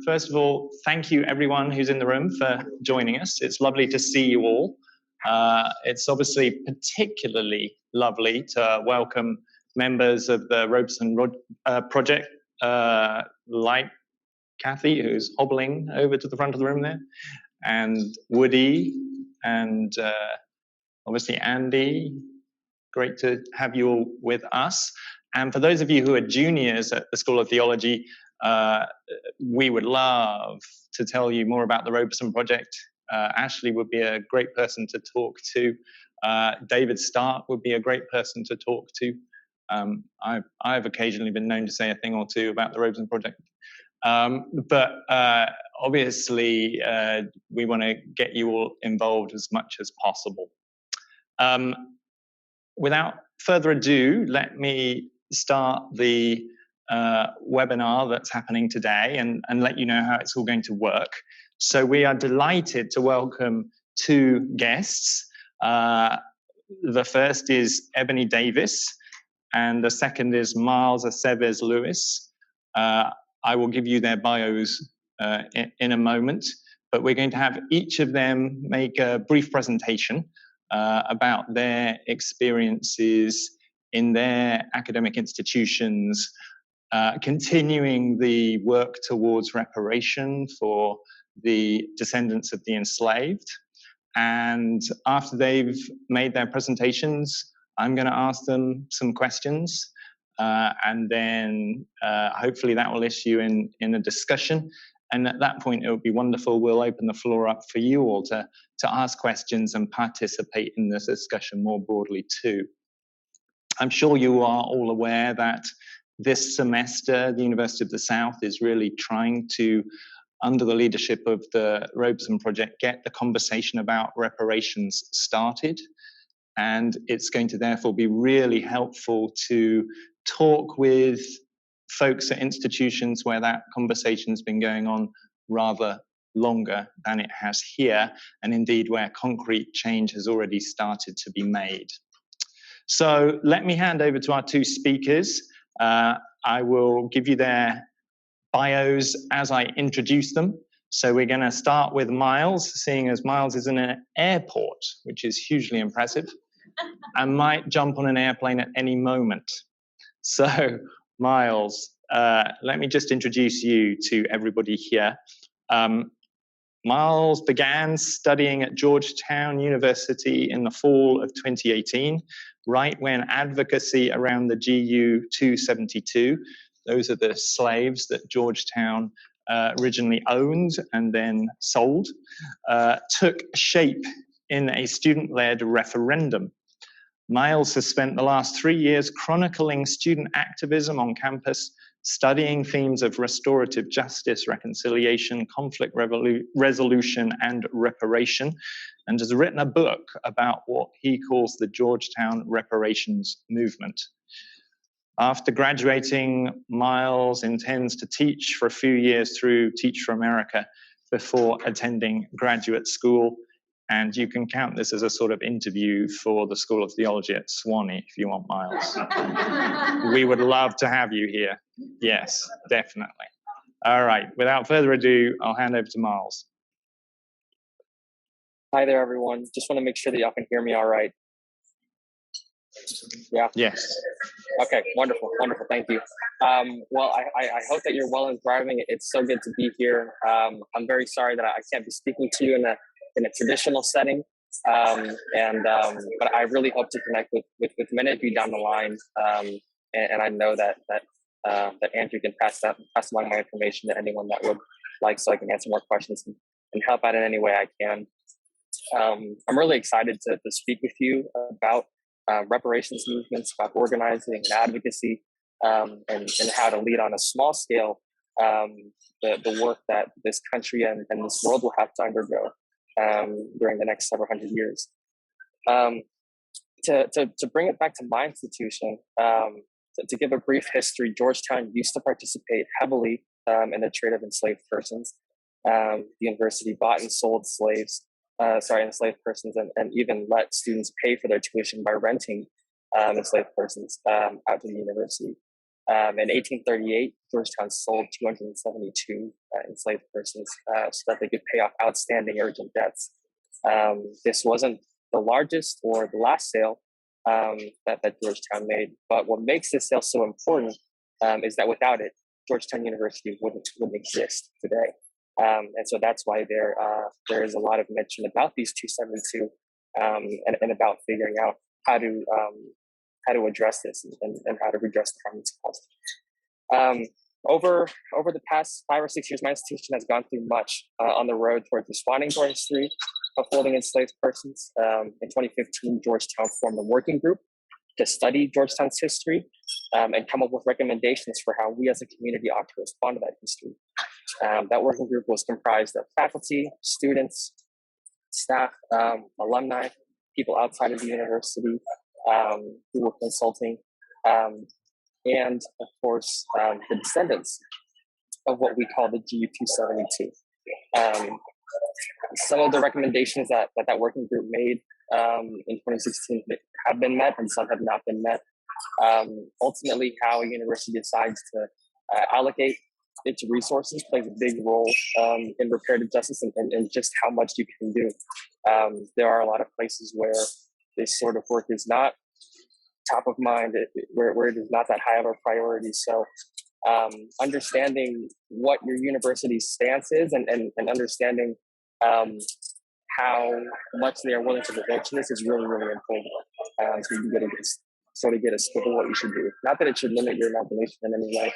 First of all, thank you everyone who's in the room for joining us. It's lovely to see you all. It's obviously particularly lovely to welcome members of the Roberson Project, like Kathy, who's hobbling over to the front of the room there, and Woody, and obviously Andy. Great to have you all with us. And for those of you who are juniors at the School of Theology, we would love to tell you more about the Roberson Project. Ashley would be a great person to talk to. David Stark would be a great person to talk to. I've occasionally been known to say a thing or two about the Roberson Project. But obviously, we want to get you all involved as much as possible. Without further ado, let me start the webinar that's happening today and let you know how it's all going to work. So we are delighted to welcome two guests. The first is Ebony Davis, and the second is Miles Aceves-Lewis. I will give you their bios in a moment, but we're going to have each of them make a brief presentation about their experiences in their academic institutions, continuing the work towards reparation for the descendants of the enslaved. And after they've made their presentations, I'm going to ask them some questions, and then hopefully that will issue in a discussion. And at that point, it would be wonderful. We'll open the floor up for you all to ask questions and participate in this discussion more broadly too. I'm sure you are all aware that this semester, the University of the South is really trying to, under the leadership of the Roberson Project, get the conversation about reparations started. And it's going to therefore be really helpful to talk with folks at institutions where that conversation's been going on rather longer than it has here, and indeed where concrete change has already started to be made. So let me hand over to our two speakers. I will give you their bios as I introduce them. So we're going to start with Miles, seeing as Miles is in an airport, which is hugely impressive, and might jump on an airplane at any moment. So Miles, let me just introduce you to everybody here. Miles began studying at Georgetown University in the fall of 2018, right when advocacy around the GU 272, those are the slaves that Georgetown originally owned and then sold, took shape in a student-led referendum. Miles has spent the last 3 years chronicling student activism on campus, studying themes of restorative justice, reconciliation, conflict resolution, and reparation, and has written a book about what he calls the Georgetown Reparations movement. After graduating, Miles intends to teach for a few years through Teach for America before attending graduate school. And you can count this as a sort of interview for the School of Theology at Swanee if you want, Miles. We would love to have you here. Yes, definitely. All right, without further ado, I'll hand over to Miles. Hi there, everyone. Just want to make sure that y'all can hear me all right. Yeah? Yes. Okay, wonderful, wonderful. Thank you. Well, I hope that you're well and thriving. It's so good to be here. I'm very sorry that I can't be speaking to you in a traditional setting, but I really hope to connect with many of you down the line, and I know that Andrew can pass along my information to anyone that would like, so I can answer more questions and help out in any way I can. I'm really excited to speak with you about reparations movements, about organizing and advocacy, and how to lead on a small scale the work that this country and this world will have to undergo during the next several hundred years. To bring it back to my institution, to give a brief history, Georgetown used to participate heavily in the trade of enslaved persons. The university bought and sold enslaved persons, and even let students pay for their tuition by renting enslaved persons out to the university. In 1838, Georgetown sold 272 enslaved persons so that they could pay off outstanding urgent debts. This wasn't the largest or the last sale that Georgetown made, but what makes this sale so important is that without it, Georgetown University wouldn't exist today. And so that's why there is a lot of mention about these 272 and about figuring out how to address this and how to redress the harm it's caused. Over the past 5 or 6 years, my institution has gone through much on the road towards responding to our history of holding enslaved persons. In 2015, Georgetown formed a working group to study Georgetown's history and come up with recommendations for how we as a community ought to respond to that history. That working group was comprised of faculty, students, staff, alumni, people outside of the university who were consulting, and of course, the descendants of what we call the GU-272. Some of the recommendations that working group made in 2016 have been met and some have not been met. Ultimately, how a university decides to allocate its resources plays a big role in reparative justice and just how much you can do. There are a lot of places where this sort of work is not top of mind, where it is not that high of a priority. So understanding what your university's stance is and understanding how much they are willing to devote to this is really, really important. So you can sort of get a scope of what you should do. Not that it should limit your imagination in any way.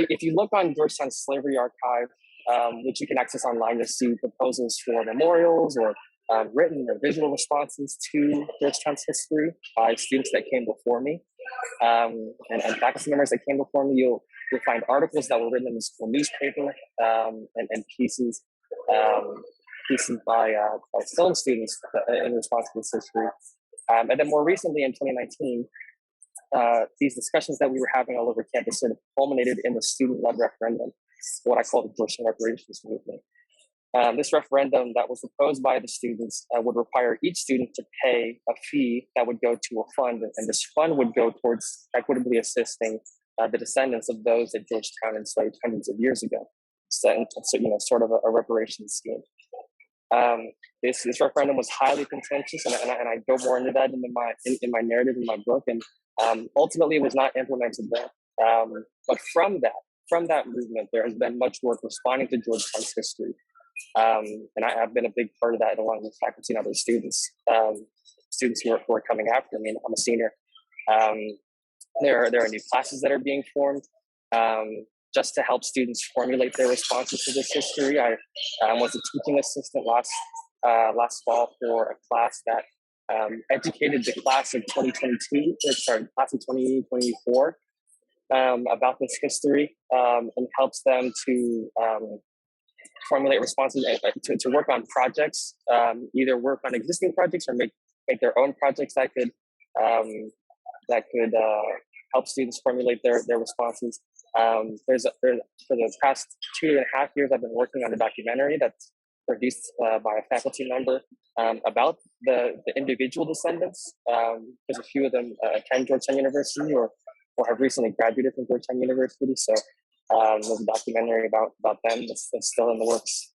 If you look on Georgetown's Slavery Archive, which you can access online, you'll see proposals for memorials or written or visual responses to Georgetown's history by students that came before me, and faculty members that came before me. You'll find articles that were written in the school newspaper and pieces by film students in response to this history. And then more recently in 2019, these discussions that we were having all over campus sort of culminated in the student-led referendum, what I call the Georgetown Reparations movement. This referendum that was proposed by the students would require each student to pay a fee that would go to a fund, and this fund would go towards equitably assisting the descendants of those that Georgetown enslaved hundreds of years ago. So sort of a reparations scheme. This referendum was highly contentious, and I go more into that in my narrative in my book. And ultimately, it was not implemented then. But from that movement, there has been much work responding to Georgetown's history. And I have been a big part of that along with faculty and other students who are coming after me. I'm a senior. There are new classes that are being formed just to help students formulate their responses to this history. I was a teaching assistant last fall for a class that educated the class of 2024 about this history and helps them to formulate responses to work on projects, either work on existing projects or make their own projects that could help students formulate their responses. For the past 2.5 years, I've been working on a documentary that's produced by a faculty member about the individual descendants. There's a few of them attend Georgetown University or have recently graduated from Georgetown University. So there's a documentary about them that's still in the works.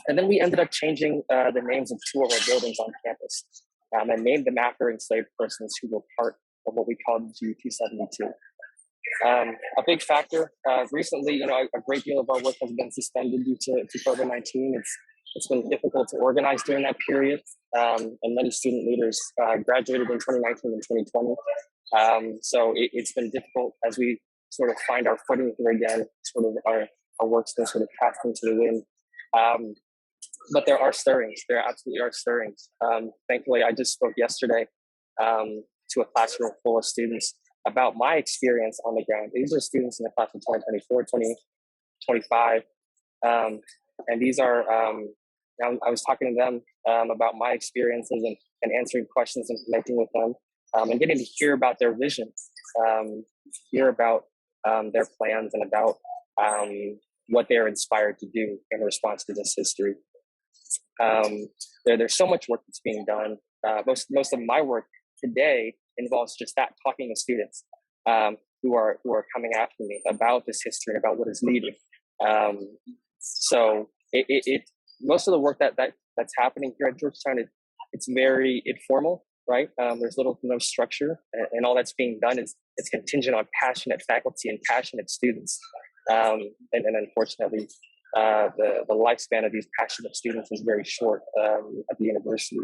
And then we ended up changing the names of 2 of our buildings on campus and named them after enslaved persons who were part of what we call the GU-272. A big factor recently, a great deal of our work has been suspended due to COVID-19. It's been difficult to organize during that period, and many student leaders graduated in 2019 and 2020. So it's been difficult as we sort of find our footing here again. Sort of our work's been sort of cast into the wind. But there are stirrings. There absolutely are stirrings. Thankfully, I just spoke yesterday to a classroom full of students about my experience on the ground. These are students in the class of 2024, 2025. And these are, I was talking to them about my experiences and answering questions and connecting with them and getting to hear about their visions, hear about their plans and about what they're inspired to do in response to this history. There's so much work that's being done. Most of my work today involves just that, talking to students. who are coming after me about this history, about what is needed. So most of the work that's happening here at Georgetown, it's very informal, right? There's no structure, and all that's being done is it's contingent on passionate faculty and passionate students. And unfortunately, the lifespan of these passionate students is very short at the university.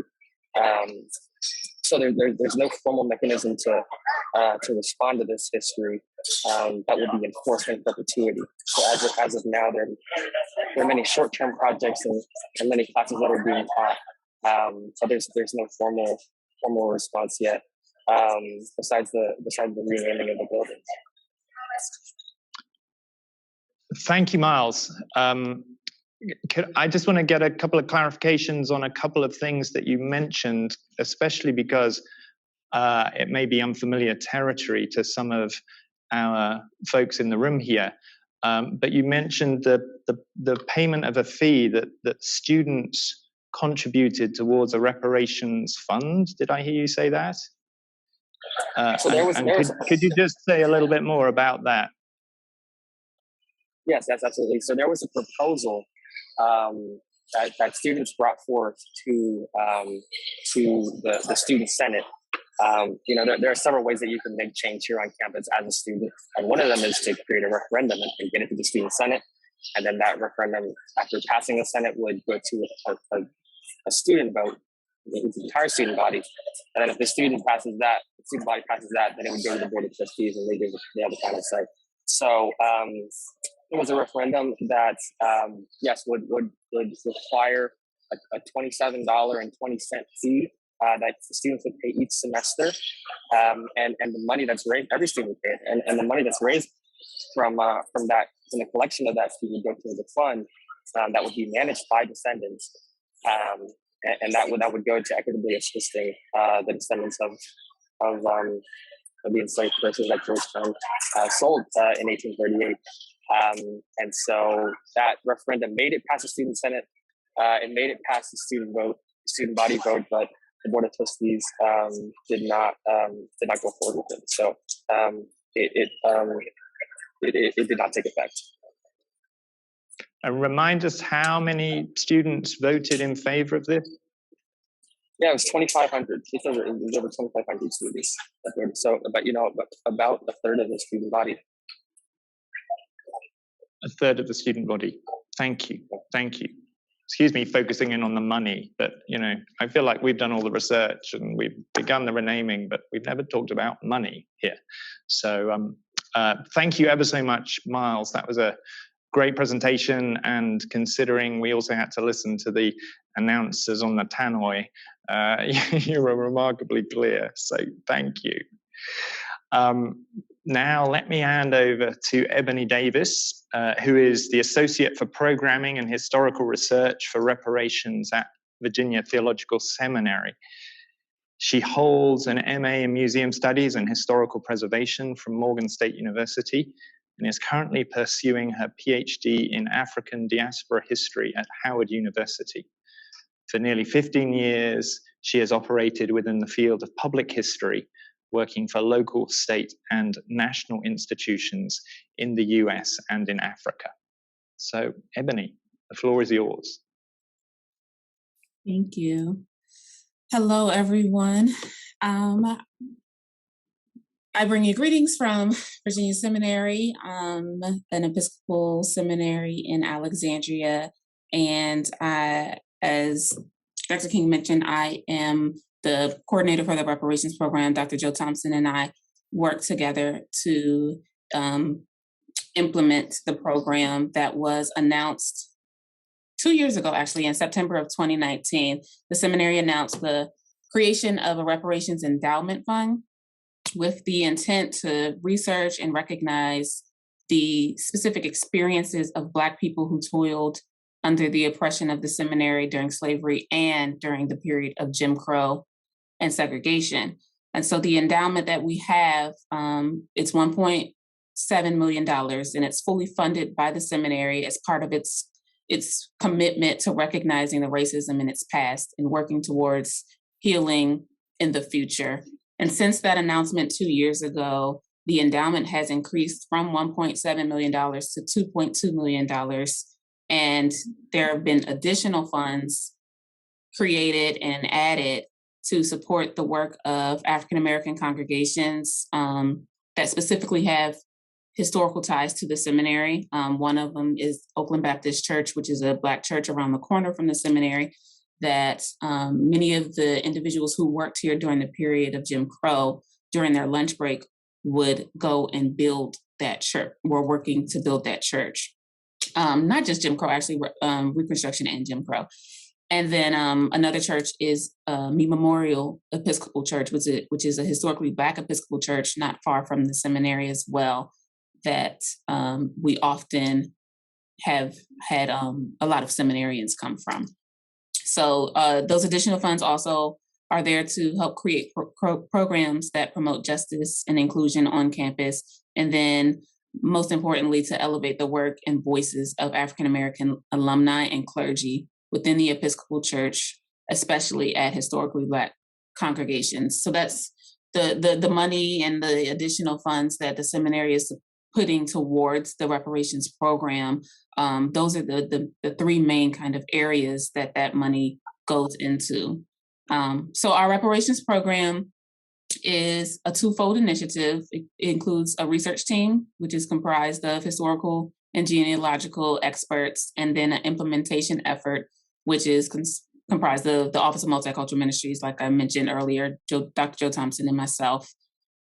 So there's no formal mechanism to respond to this history that would be enforced in perpetuity. So as of now, there are many short-term projects and many classes that are being taught. So there's no formal response yet, besides the renaming of the building. Thank you, Miles. I just want to get a couple of clarifications on a couple of things that you mentioned, especially because it may be unfamiliar territory to some of our folks in the room here. But you mentioned the payment of a fee that students contributed towards a reparations fund. Did I hear you say that? So could you just say a little bit more about that? Yes, absolutely. So there was a proposal that students brought forth to the student senate. There are several ways that you can make change here on campus as a student, and one of them is to create a referendum and get it to the student senate, and then that referendum, after passing the senate, would go to a student vote, the entire student body, and then if the student body passes that, then it would go to the board of trustees, and they have the final say. So it was a referendum that would require a $27.20 fee that students would pay each semester, and the money that's raised, every student would pay it, and the money that's raised from that, from the collection of that fee, would go to the fund that would be managed by descendants, and that would go to equitably assisting the descendants of the enslaved persons that Georgetown sold in 1838. And so that referendum made it past the student senate. It made it past the student body vote, but the board of trustees did not go forward with it. So it did not take effect. And remind us how many students voted in favor of this? Yeah, it was 2,500. It was over 2,500 students that voted. So, about a third of the student body. A third of the student body. Thank you. Excuse me, focusing in on the money, but I feel like we've done all the research and we've begun the renaming, but we've never talked about money here. So thank you ever so much, Miles. That was a great presentation, and considering we also had to listen to the announcers on the tannoy, you were remarkably clear, so thank you. Now let me hand over to Ebony Davis, who is the Associate for Programming and Historical Research for Reparations at Virginia Theological Seminary. She holds an MA in Museum Studies and Historical Preservation from Morgan State University, and is currently pursuing her PhD in African Diaspora History at Howard University. For nearly 15 years, she has operated within the field of public history, working for local, state, and national institutions in the US and in Africa. So, Ebony, the floor is yours. Thank you. Hello, everyone. I bring you greetings from Virginia Seminary, an Episcopal seminary in Alexandria. And as Dr. King mentioned, I am the coordinator for the Reparations program. Dr. Joe Thompson and I work together to implement the program that was announced 2 years ago, actually, in September of 2019. The seminary announced the creation of a reparations endowment fund with the intent to research and recognize the specific experiences of Black people who toiled under the oppression of the seminary during slavery and during the period of Jim Crow and segregation. And so the endowment that we have, it's $1.7 million, and it's fully funded by the seminary as part of its commitment to recognizing the racism in its past and working towards healing in the future. And since that announcement 2 years ago, the endowment has increased from $1.7 million to $2.2 million. And there have been additional funds created and added to support the work of African American congregations that specifically have historical ties to the seminary. One of them is Oakland Baptist Church, which is a Black church around the corner from the seminary, that many of the individuals who worked here during the period of Jim Crow, during their lunch break, would go and build that church, were working to build that church. Not just Jim Crow, actually, Reconstruction and Jim Crow. And then another church is Me Memorial Episcopal Church, which is a historically Black Episcopal church not far from the seminary as well, that we often have had a lot of seminarians come from. So those additional funds also are there to help create programs that promote justice and inclusion on campus. And then most importantly, to elevate the work and voices of African American alumni and clergy within the Episcopal Church, especially at historically Black congregations. So that's the money and the additional funds that the seminary is putting towards the reparations program. Those are the three main kind of areas that money goes into. So our reparations program is a twofold initiative. It includes a research team, which is comprised of historical and genealogical experts, and then an implementation effort, which is comprised of the Office of Multicultural Ministries, like I mentioned earlier, Dr. Joe Thompson and myself.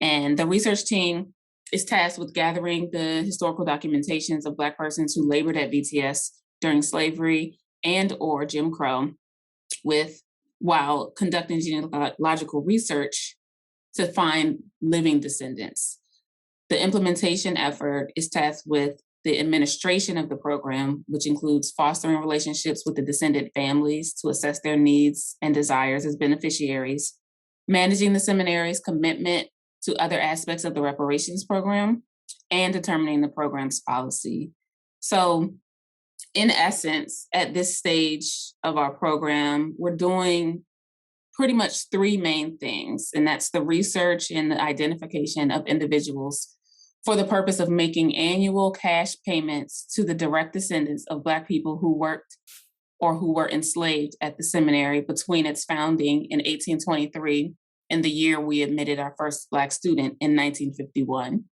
And the research team is tasked with gathering the historical documentations of Black persons who labored at VTS during slavery and or Jim Crow, while conducting genealogical research to find living descendants. The implementation effort is tasked with the administration of the program, which includes fostering relationships with the descendant families to assess their needs and desires as beneficiaries, managing the seminary's commitment to other aspects of the reparations program, and determining the program's policy. So in essence, at this stage of our program, we're doing pretty much three main things, and that's the research and the identification of individuals for the purpose of making annual cash payments to the direct descendants of Black people who worked or who were enslaved at the seminary between its founding in 1823 and the year we admitted our first Black student in 1951.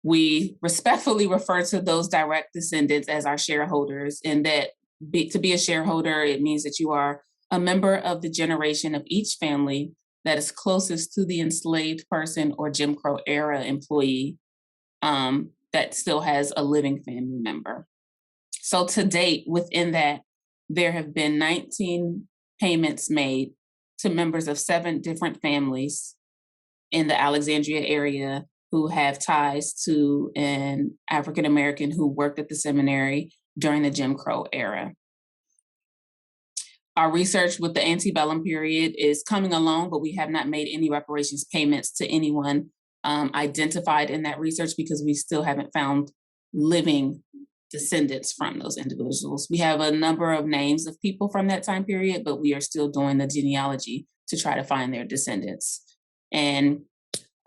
We respectfully refer to those direct descendants as our shareholders, and that to be a shareholder, it means that you are a member of the generation of each family that is closest to the enslaved person or Jim Crow era employee that still has a living family member. So to date, within that, there have been 19 payments made to members of 7 different families in the Alexandria area who have ties to an African American who worked at the seminary during the Jim Crow era. Our research with the antebellum period is coming along, but we have not made any reparations payments to anyone identified in that research because we still haven't found living descendants from those individuals. We have a number of names of people from that time period, but we are still doing the genealogy to try to find their descendants. And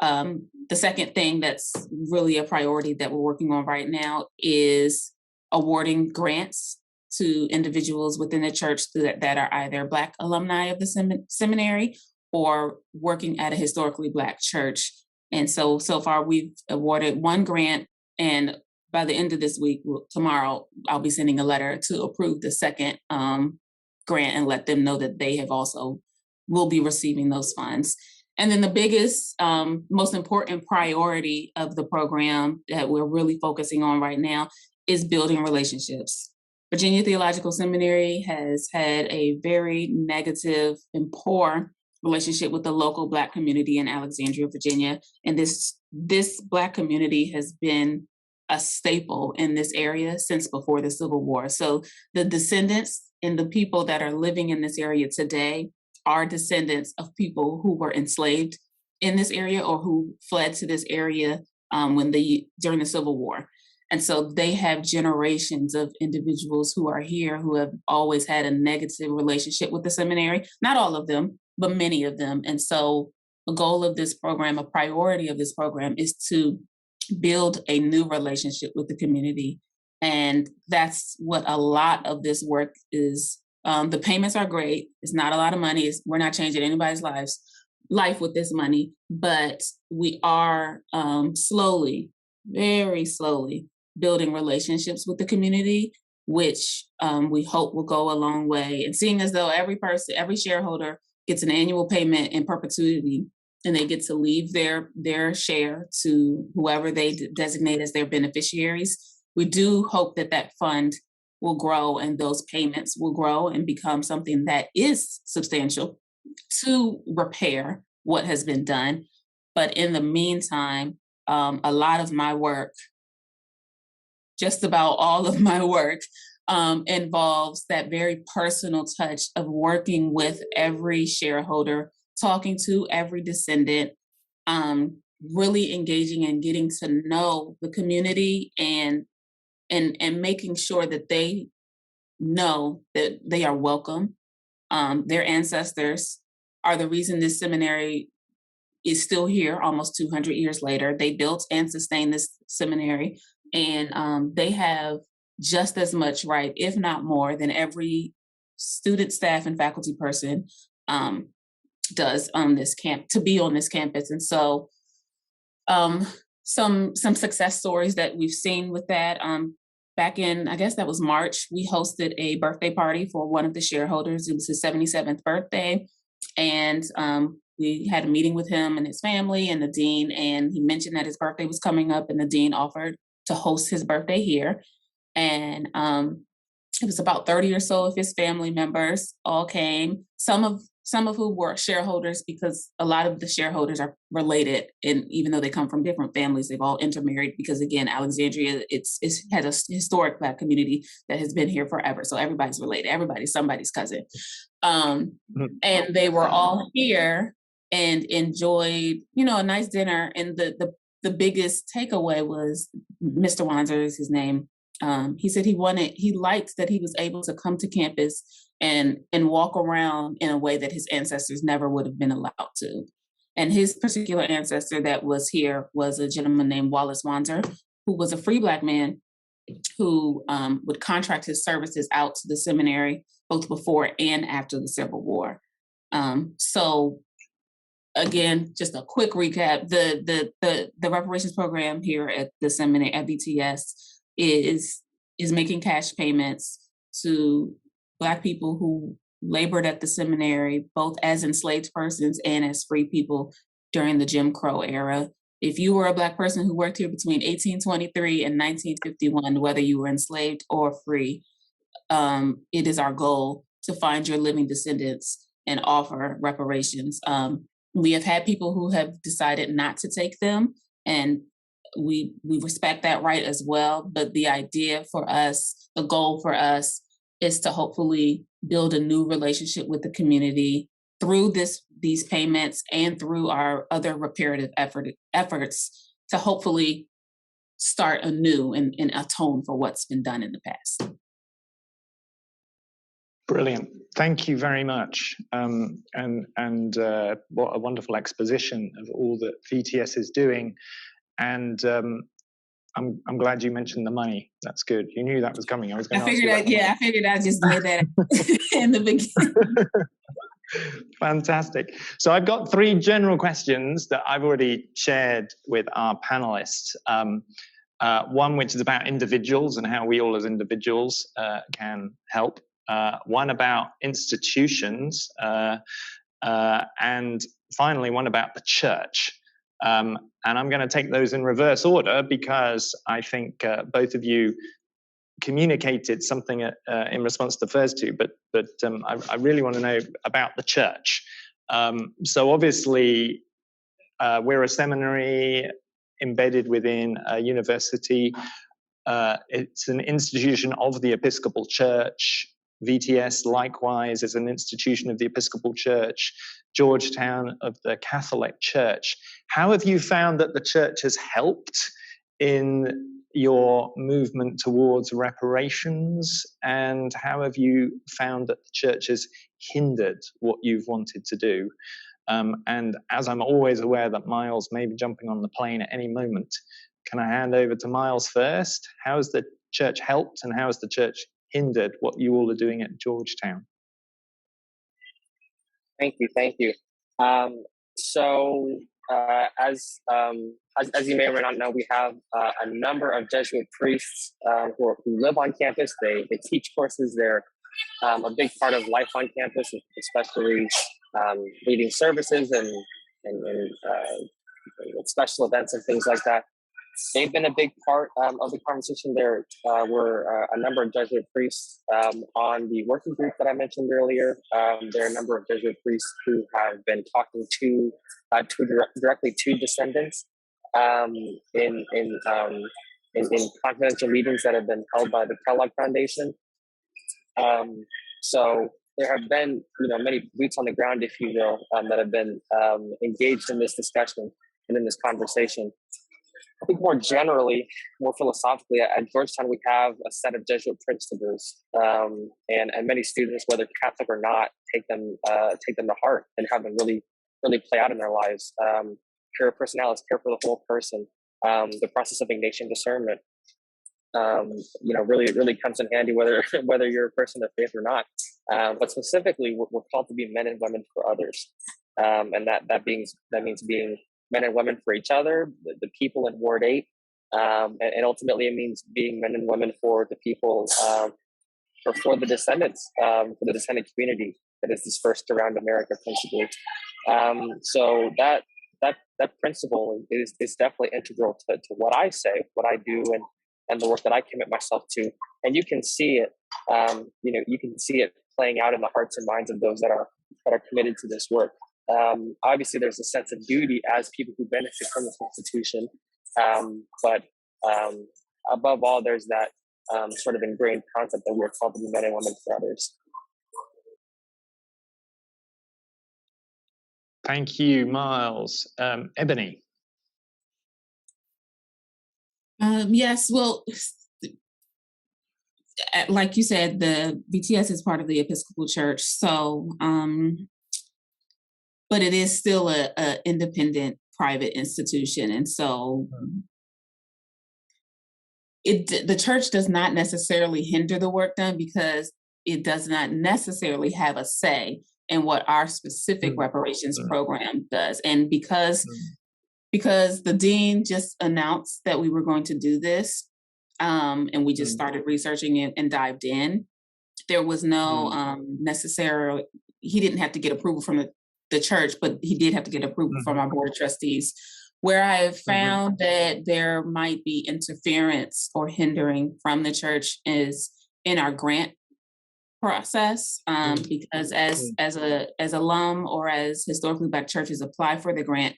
the second thing that's really a priority that we're working on right now is awarding grants to individuals within the church that are either Black alumni of the seminary or working at a historically Black church. And so far we've awarded 1 grant, and by the end of this week, tomorrow, I'll be sending a letter to approve the second grant and let them know that they have also will be receiving those funds. And then the biggest, most important priority of the program that we're really focusing on right now is building relationships. Virginia Theological Seminary has had a very negative and poor relationship with the local Black community in Alexandria, Virginia. And this Black community has been a staple in this area since before the Civil War. So the descendants and the people that are living in this area today are descendants of people who were enslaved in this area or who fled to this area during the Civil War. And so they have generations of individuals who are here who have always had a negative relationship with the seminary. Not all of them, but many of them. And so a goal of this program, a priority of this program, is to build a new relationship with the community. And that's what a lot of this work is. The payments are great. It's not a lot of money. We're not changing anybody's life with this money, but we are slowly, very slowly, building relationships with the community, which we hope will go a long way. And seeing as though every shareholder gets an annual payment in perpetuity, and they get to leave their share to whoever they designate as their beneficiaries, we do hope that fund will grow and those payments will grow and become something that is substantial to repair what has been done. But in the meantime, a lot of my work, just about all of my work, involves that very personal touch of working with every shareholder, talking to every descendant, really engaging and getting to know the community and making sure that they know that they are welcome. Their ancestors are the reason this seminary is still here almost 200 years later. They built and sustained this seminary, and they have just as much right, if not more, than every student, staff, and faculty person does on this to be on this campus. And so some success stories that we've seen with that. Back in, I guess that was March, we hosted a birthday party for one of the shareholders. It was his 77th birthday. And we had a meeting with him and his family and the dean, and he mentioned that his birthday was coming up, and the dean offered to host his birthday here. And it was about 30 or so of his family members all came, some of who were shareholders, because a lot of the shareholders are related, and even though they come from different families, they've all intermarried, because again, Alexandria, it has a historic Black community that has been here forever. So everybody's related, everybody's somebody's cousin. And they were all here and enjoyed, a nice dinner. And the biggest takeaway was Mr. Wanzer is his name. He said he liked that he was able to come to campus and walk around in a way that his ancestors never would have been allowed to. And his particular ancestor that was here was a gentleman named Wallace Wanzer, who was a free Black man who would contract his services out to the seminary both before and after the Civil War. So again, just a quick recap, the reparations program here at the seminary at VTS is making cash payments to Black people who labored at the seminary, both as enslaved persons and as free people during the Jim Crow era. If you were a Black person who worked here between 1823 and 1951, whether you were enslaved or free, it is our goal to find your living descendants and offer reparations. We have had people who have decided not to take them, and we respect that right as well. But the idea for us, the goal for us, is to hopefully build a new relationship with the community through these payments and through our other reparative efforts to hopefully start anew and atone for what's been done in the past. Brilliant. Thank you very much. And what a wonderful exposition of all that VTS is doing. And I'm glad you mentioned the money. That's good. You knew that was coming. I figured I'd just lay that in the beginning. Fantastic. So I've got 3 general questions that I've already shared with our panelists. One which is about individuals and how we all as individuals can help. One about institutions, and finally one about the church. And I'm going to take those in reverse order because I think both of you communicated something in response to the first 2, but I really want to know about the church. So obviously we're a seminary embedded within a university. It's an institution of the Episcopal Church. VTS likewise is an institution of the Episcopal Church. Georgetown of the Catholic Church. How have you found that the church has helped in your movement towards reparations, and how have you found that the church has hindered what you've wanted to do? And as I'm always aware that Miles may be jumping on the plane at any moment, can I hand over to Miles first? How has the church helped and how has the church hindered what you all are doing at Georgetown? Thank you. As you may or may not know, we have a number of Jesuit priests who live on campus. They teach courses. They're a big part of life on campus, especially leading services and special events and things like that. They've been a big part of the conversation. There were a number of Jesuit priests on the working group that I mentioned earlier. There are a number of Jesuit priests who have been talking directly to descendants in confidential meetings that have been held by the Kellogg Foundation. So there have been, many boots on the ground, if you will, that have been engaged in this discussion and in this conversation. I think more generally, more philosophically, at Georgetown, we have a set of Jesuit principles, and many students, whether Catholic or not, take them to heart and have them really play out in their lives. Care of personalis, care for the whole person, the process of Ignatian discernment, really comes in handy whether you're a person of faith or not. But specifically, we're called to be men and women for others, and that means being men and women for each other, the people in Ward 8, and ultimately it means being men and women for the people, for the descendants, for the descendant community that is dispersed around America principally. So that principle is definitely integral to what I say, what I do, and the work that I commit myself to. And you can see it, you can see it playing out in the hearts and minds of those that are committed to this work. Obviously, there's a sense of duty as people who benefit from this institution, but above all, there's that sort of ingrained concept that we're called to be men and women for others. Thank you, Miles. Ebony. Yes, well, like you said, the BTS is part of the Episcopal Church, so but it is still a independent private institution, and so the church does not necessarily hinder the work done because it does not necessarily have a say in what our specific reparations program does, and because the dean just announced that we were going to do this, and we just started researching it and dived in. There was no necessarily, he didn't have to get approval from the church, but he did have to get approval from our board of trustees. Where I have found that there might be interference or hindering from the church is in our grant process, because as alum or as historically Black churches apply for the grant,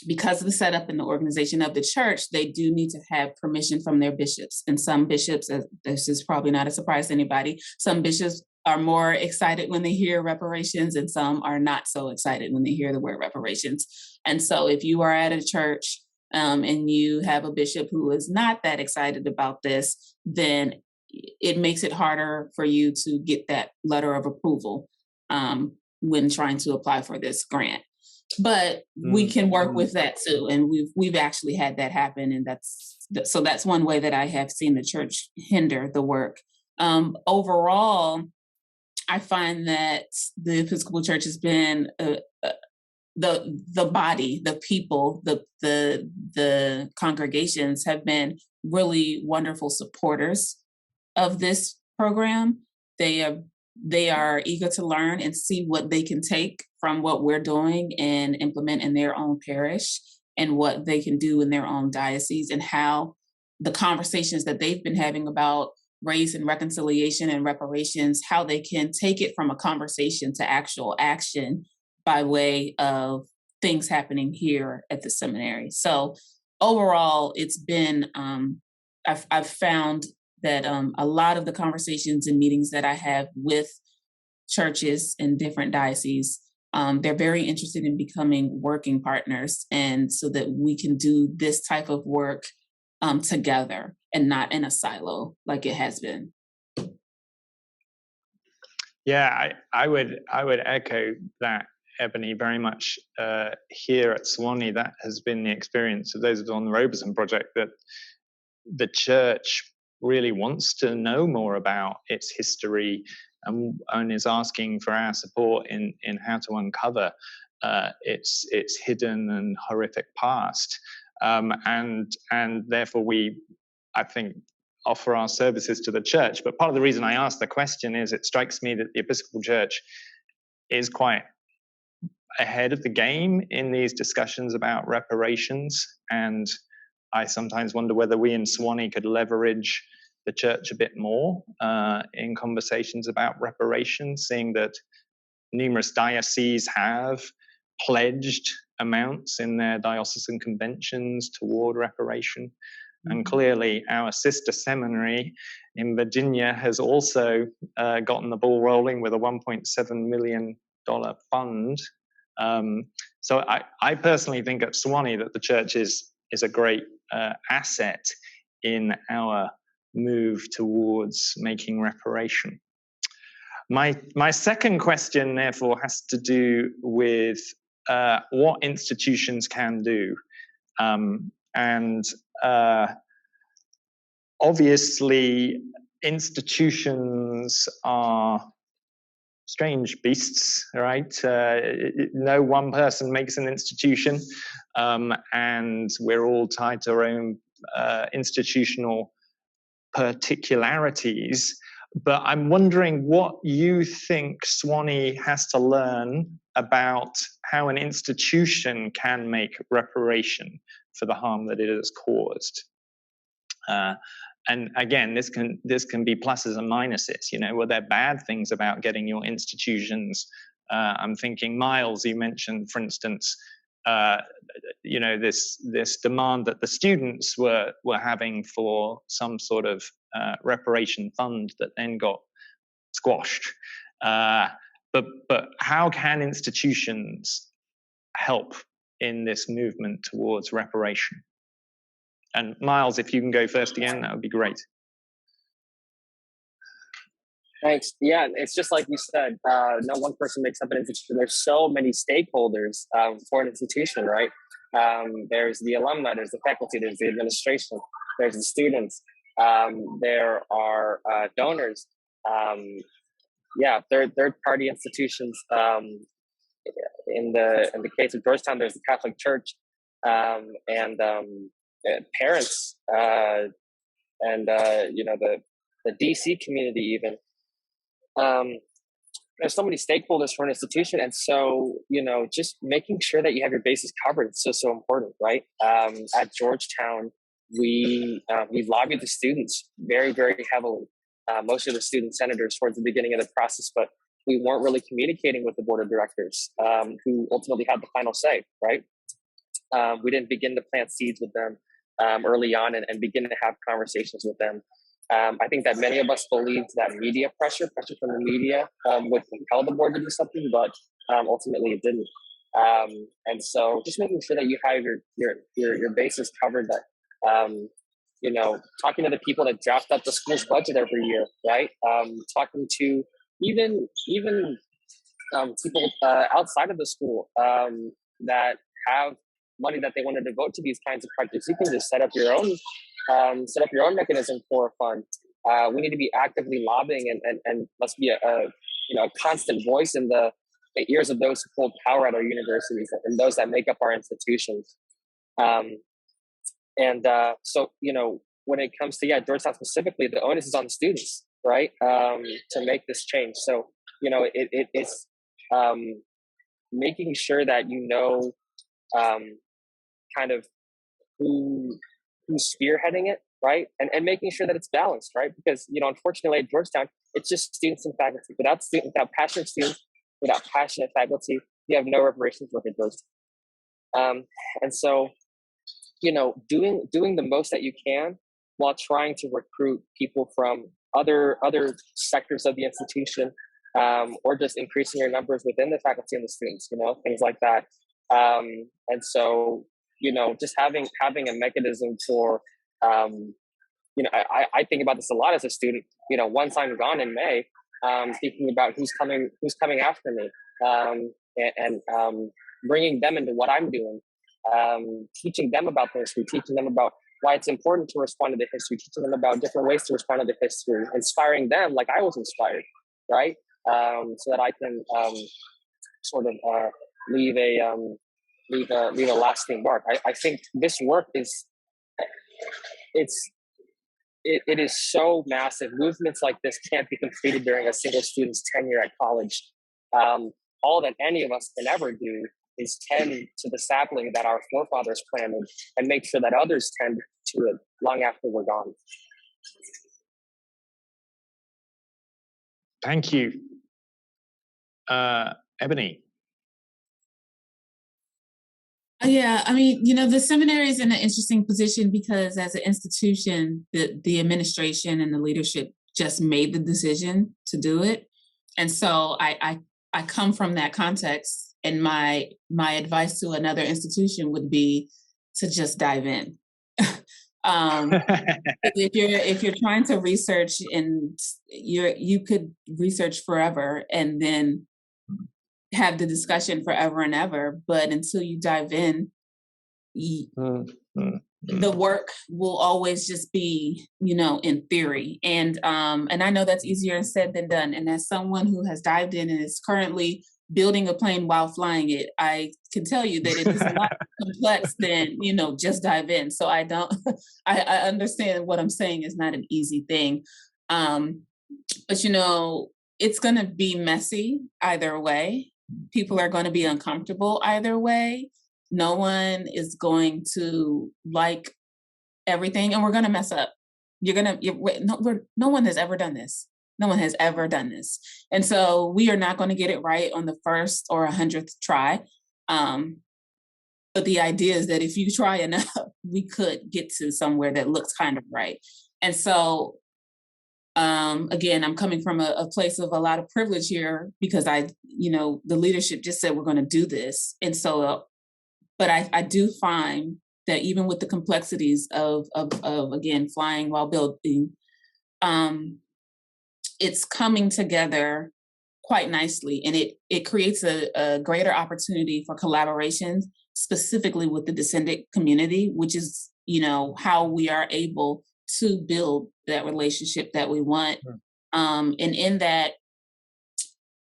because of the setup and the organization of the church, they do need to have permission from their bishops. And some bishops, this is probably not a surprise to anybody, some bishops are more excited when they hear reparations, and some are not so excited when they hear the word reparations. And so if you are at a church and you have a bishop who is not that excited about this, then it makes it harder for you to get that letter of approval when trying to apply for this grant. But we can work with that too, and we've actually had that happen, and that's one way that I have seen the church hinder the work. Overall, I find that the Episcopal Church has been the body, the people, the congregations have been really wonderful supporters of this program. They are eager to learn and see what they can take from what we're doing and implement in their own parish, and what they can do in their own diocese, and how the conversations that they've been having about race and reconciliation and reparations, how they can take it from a conversation to actual action by way of things happening here at the seminary. So overall, it's been, I've found that a lot of the conversations and meetings that I have with churches in different dioceses, they're very interested in becoming working partners, and so that we can do this type of work together and not in a silo like it has been. Yeah, I would echo that, Ebony, very much here at Sewanee, that has been the experience of those on the Roberson Project, that the church really wants to know more about its history and is asking for our support in how to uncover its hidden and horrific past. And therefore we, I think, offer our services to the church. But part of the reason I asked the question is it strikes me that the Episcopal Church is quite ahead of the game in these discussions about reparations, and I sometimes wonder whether we in Sewanee could leverage the church a bit more in conversations about reparations, seeing that numerous dioceses have pledged amounts in their diocesan conventions toward reparation. And clearly our sister seminary in Virginia has also gotten the ball rolling with a $1.7 million fund. So I personally think at Sewanee that the church is a great asset in our move towards making reparation. My second question, therefore, has to do with what institutions can do. And obviously, institutions are strange beasts, right? No one person makes an institution, and we're all tied to our own institutional particularities. But I'm wondering what you think Sewanee has to learn about how an institution can make reparation for the harm that it has caused. And again, this can be pluses and minuses. You know, were there bad things about getting your institutions? I'm thinking, Miles, you mentioned, for instance, you know, this demand that the students were having for some sort of reparation fund that then got squashed. But how can institutions help in this movement towards reparation? And Miles, if you can go first again, that would be great. Thanks. Yeah, it's just like you said, no one person makes up an institution. There's so many stakeholders for an institution, right? There's the alumni, there's the faculty, there's the administration, there's the students, there are donors, third-party institutions. In the case of Georgetown, there's the Catholic Church, and parents, you know, the DC community even. There's so many stakeholders for an institution, and so, you know, just making sure that you have your bases covered is so important, right? At Georgetown, we lobbied the students very, very heavily. Most of the student senators towards the beginning of the process, but we weren't really communicating with the board of directors, who ultimately had the final say, right? We didn't begin to plant seeds with them early on and begin to have conversations with them. I think that many of us believed that media pressure from the media would compel the board to do something, but ultimately it didn't. And so just making sure that you have your bases covered, that, you know, talking to the people that draft up the school's budget every year, right? Talking to even people outside of the school that have money that they want to devote to these kinds of projects. You can just set up your own mechanism for a fund. We need to be actively lobbying and must be a constant voice in the ears of those who hold power at our universities and those that make up our institutions. So, you know, when it comes to Georgetown specifically, the onus is on the students, right? To make this change. So, you know, it's making sure that you know kind of who's spearheading it, right? And making sure that it's balanced, right? Because, you know, unfortunately at Georgetown, it's just students and faculty. Without passionate students, without passionate faculty, you have no reparations work at Georgetown. And so, you know, doing the most that you can while trying to recruit people from other sectors of the institution, or just increasing your numbers within the faculty and the students, you know, things like that. And so, you know, just having a mechanism for, you know, I think about this a lot as a student. You know, once I'm gone in May, thinking about who's coming after me, and bringing them into what I'm doing, teaching them about the history, teaching them about why it's important to respond to the history, teaching them about different ways to respond to the history, inspiring them like I was inspired, right? So that I can sort of leave a lasting mark. I think this work is it is so massive. Movements like this can't be completed during a single student's tenure at college. All that any of us can ever do is tend to the sapling that our forefathers planted and make sure that others tend to it long after we're gone. Thank you. Ebony. Yeah, I mean, the seminary is in an interesting position because as an institution, the administration and the leadership just made the decision to do it. And so I come from that context, and my advice to another institution would be to just dive in. If you're trying to research, and you could research forever and then have the discussion forever and ever, but until you dive in, the work will always just be, in theory. And I know that's easier said than done. And as someone who has dived in and is currently building a plane while flying it, I can tell you that it is a lot more complex than, just dive in. So I understand what I'm saying is not an easy thing. But it's going to be messy either way. People are going to be uncomfortable either way. No one is going to like everything, and we're going to mess up. No one has ever done this. No one has ever done this. And so we are not going to get it right on the first or 100th try. But the idea is that if you try enough, we could get to somewhere that looks kind of right. And so, again, I'm coming from a place of a lot of privilege here because the leadership just said we're going to do this. And so, but I do find that even with the complexities of again, flying while building, it's coming together quite nicely, and it creates a greater opportunity for collaborations, specifically with the descendant community, which is, how we are able to build that relationship that we want. And in that,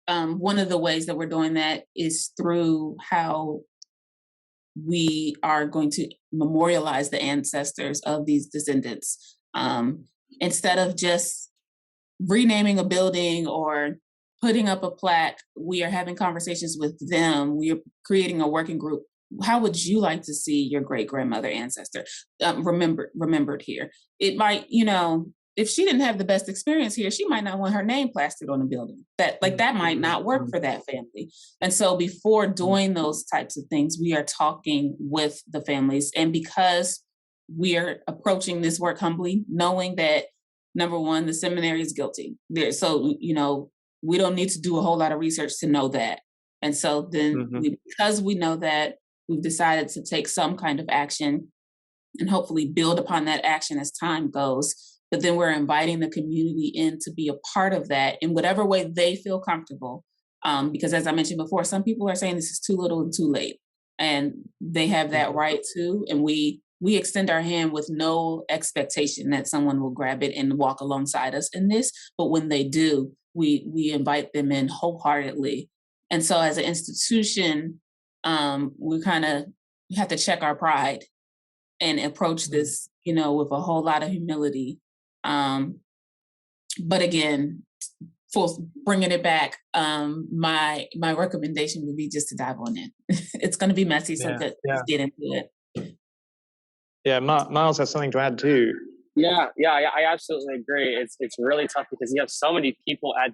one of the ways that we're doing that is through how we are going to memorialize the ancestors of these descendants. Instead of just renaming a building or putting up a plaque, we are having conversations with them. We are creating a working group. How would you like to see your great-grandmother ancestor remembered here? It might, if she didn't have the best experience here, she might not want her name plastered on the building. That might not work for that family. And so before doing those types of things, we are talking with the families. And because we are approaching this work humbly, knowing that, number one, the seminary is guilty. So, we don't need to do a whole lot of research to know that. And so then because we know that, we've decided to take some kind of action and hopefully build upon that action as time goes. But then we're inviting the community in to be a part of that in whatever way they feel comfortable. Because as I mentioned before, some people are saying this is too little and too late. And they have that right too. And we extend our hand with no expectation that someone will grab it and walk alongside us in this. But when they do, we invite them in wholeheartedly. And so as an institution, we have to check our pride and approach this, with a whole lot of humility. But again, for bringing it back, my recommendation would be just to dive on in. It's going to be messy, so let's get into it. Yeah, Miles has something to add too. Yeah, I absolutely agree. It's really tough because you have so many people at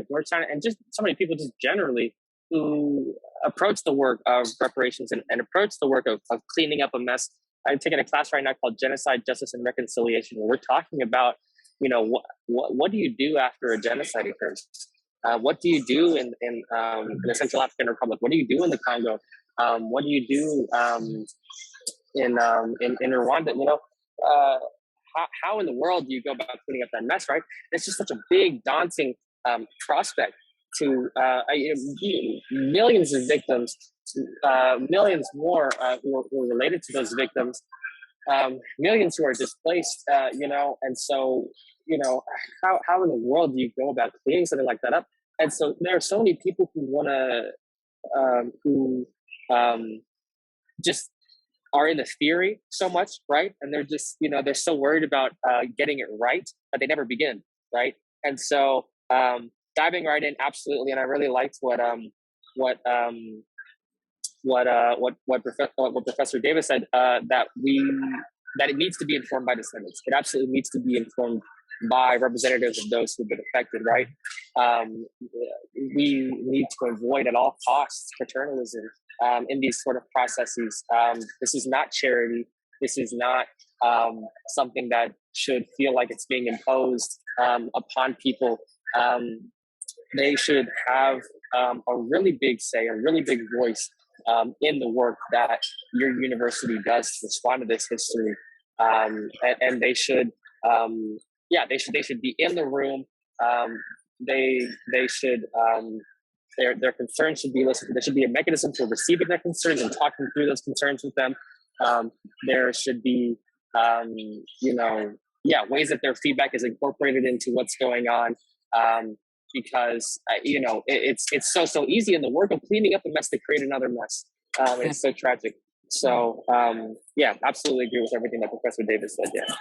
Georgetown, and just so many people just generally who approach the work of reparations and approach the work of cleaning up a mess. I'm taking a class right now called Genocide, Justice, and Reconciliation, where we're talking about, what do you do after a genocide occurs? What do you do in the Central African Republic? What do you do in the Congo? What do you do in Rwanda? How in the world do you go about cleaning up that mess, right? It's just such a big, daunting prospect millions of victims, millions more who are related to those victims, millions who are displaced, and so, how in the world do you go about cleaning something like that up? And so there are so many people who want to, just are in the theory so much, right? And they're just, they're so worried about getting it right that they never begin, right? And so diving right in, absolutely. And I really liked what Professor Davis said, that it needs to be informed by descendants. It absolutely needs to be informed by representatives of those who've been affected, right? We need to avoid at all costs paternalism in these sort of processes. This is not charity. This is not something that should feel like it's being imposed upon people. They should have a really big say, a really big voice in the work that your university does to respond to this history, and they should, they should be in the room. They should, their concerns should be listened to. There should be a mechanism for receiving their concerns and talking through those concerns with them. There should be, ways that their feedback is incorporated into what's going on. Because it's so easy in the work of cleaning up a mess to create another mess. It's so tragic. So absolutely agree with everything that Professor Davis said. Yeah.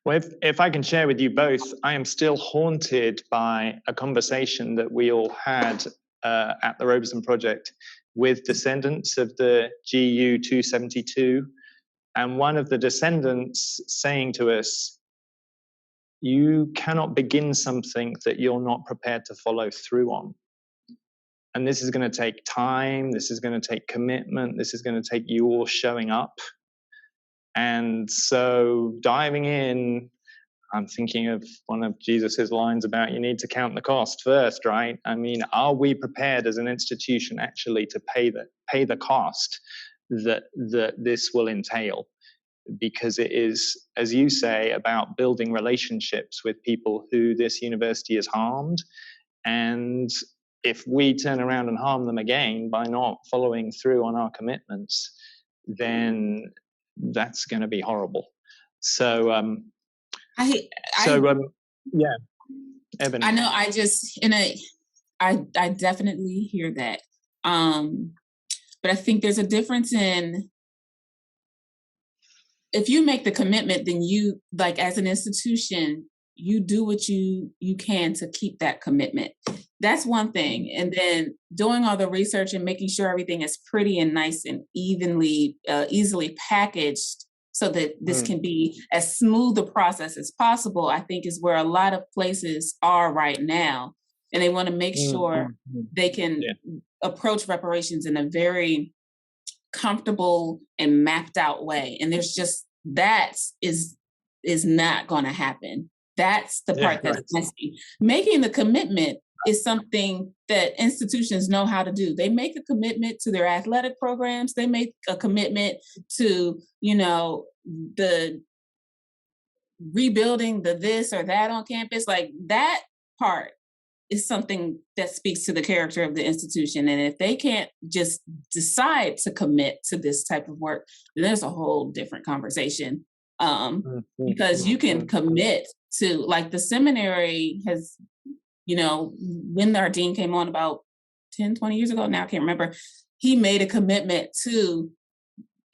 Well, if I can share with you both, I am still haunted by a conversation that we all had at the Roberson Project with descendants of the GU 272, and one of the descendants saying to us, "You cannot begin something that you're not prepared to follow through on. And this is going to take time. This is going to take commitment. This is going to take you all showing up." And so diving in, I'm thinking of one of Jesus's lines about you need to count the cost first, right? I mean, are we prepared as an institution actually to pay the cost that this will entail? Because it is, as you say, about building relationships with people who this university has harmed. And if we turn around and harm them again by not following through on our commitments, then that's going to be horrible. So, Ebony. I know. I definitely hear that. But I think there's a difference in, if you make the commitment, then you, like, as an institution, you do what you can to keep that commitment. That's one thing. And then doing all the research and making sure everything is pretty and nice and easily packaged so that this can be as smooth a process as possible, I think is where a lot of places are right now. And they want to make sure they can approach reparations in a very comfortable and mapped out way. And there's just, that is not going to happen. That's the part that's messy. Making the commitment is something that institutions know how to do. They make a commitment to their athletic programs. They make a commitment to, the rebuilding the this or that on campus. Like, that part is something that speaks to the character of the institution. And if they can't just decide to commit to this type of work, then there's a whole different conversation. Because you can commit to, like, the seminary has, when our dean came on about 10, 20 years ago, now I can't remember, he made a commitment to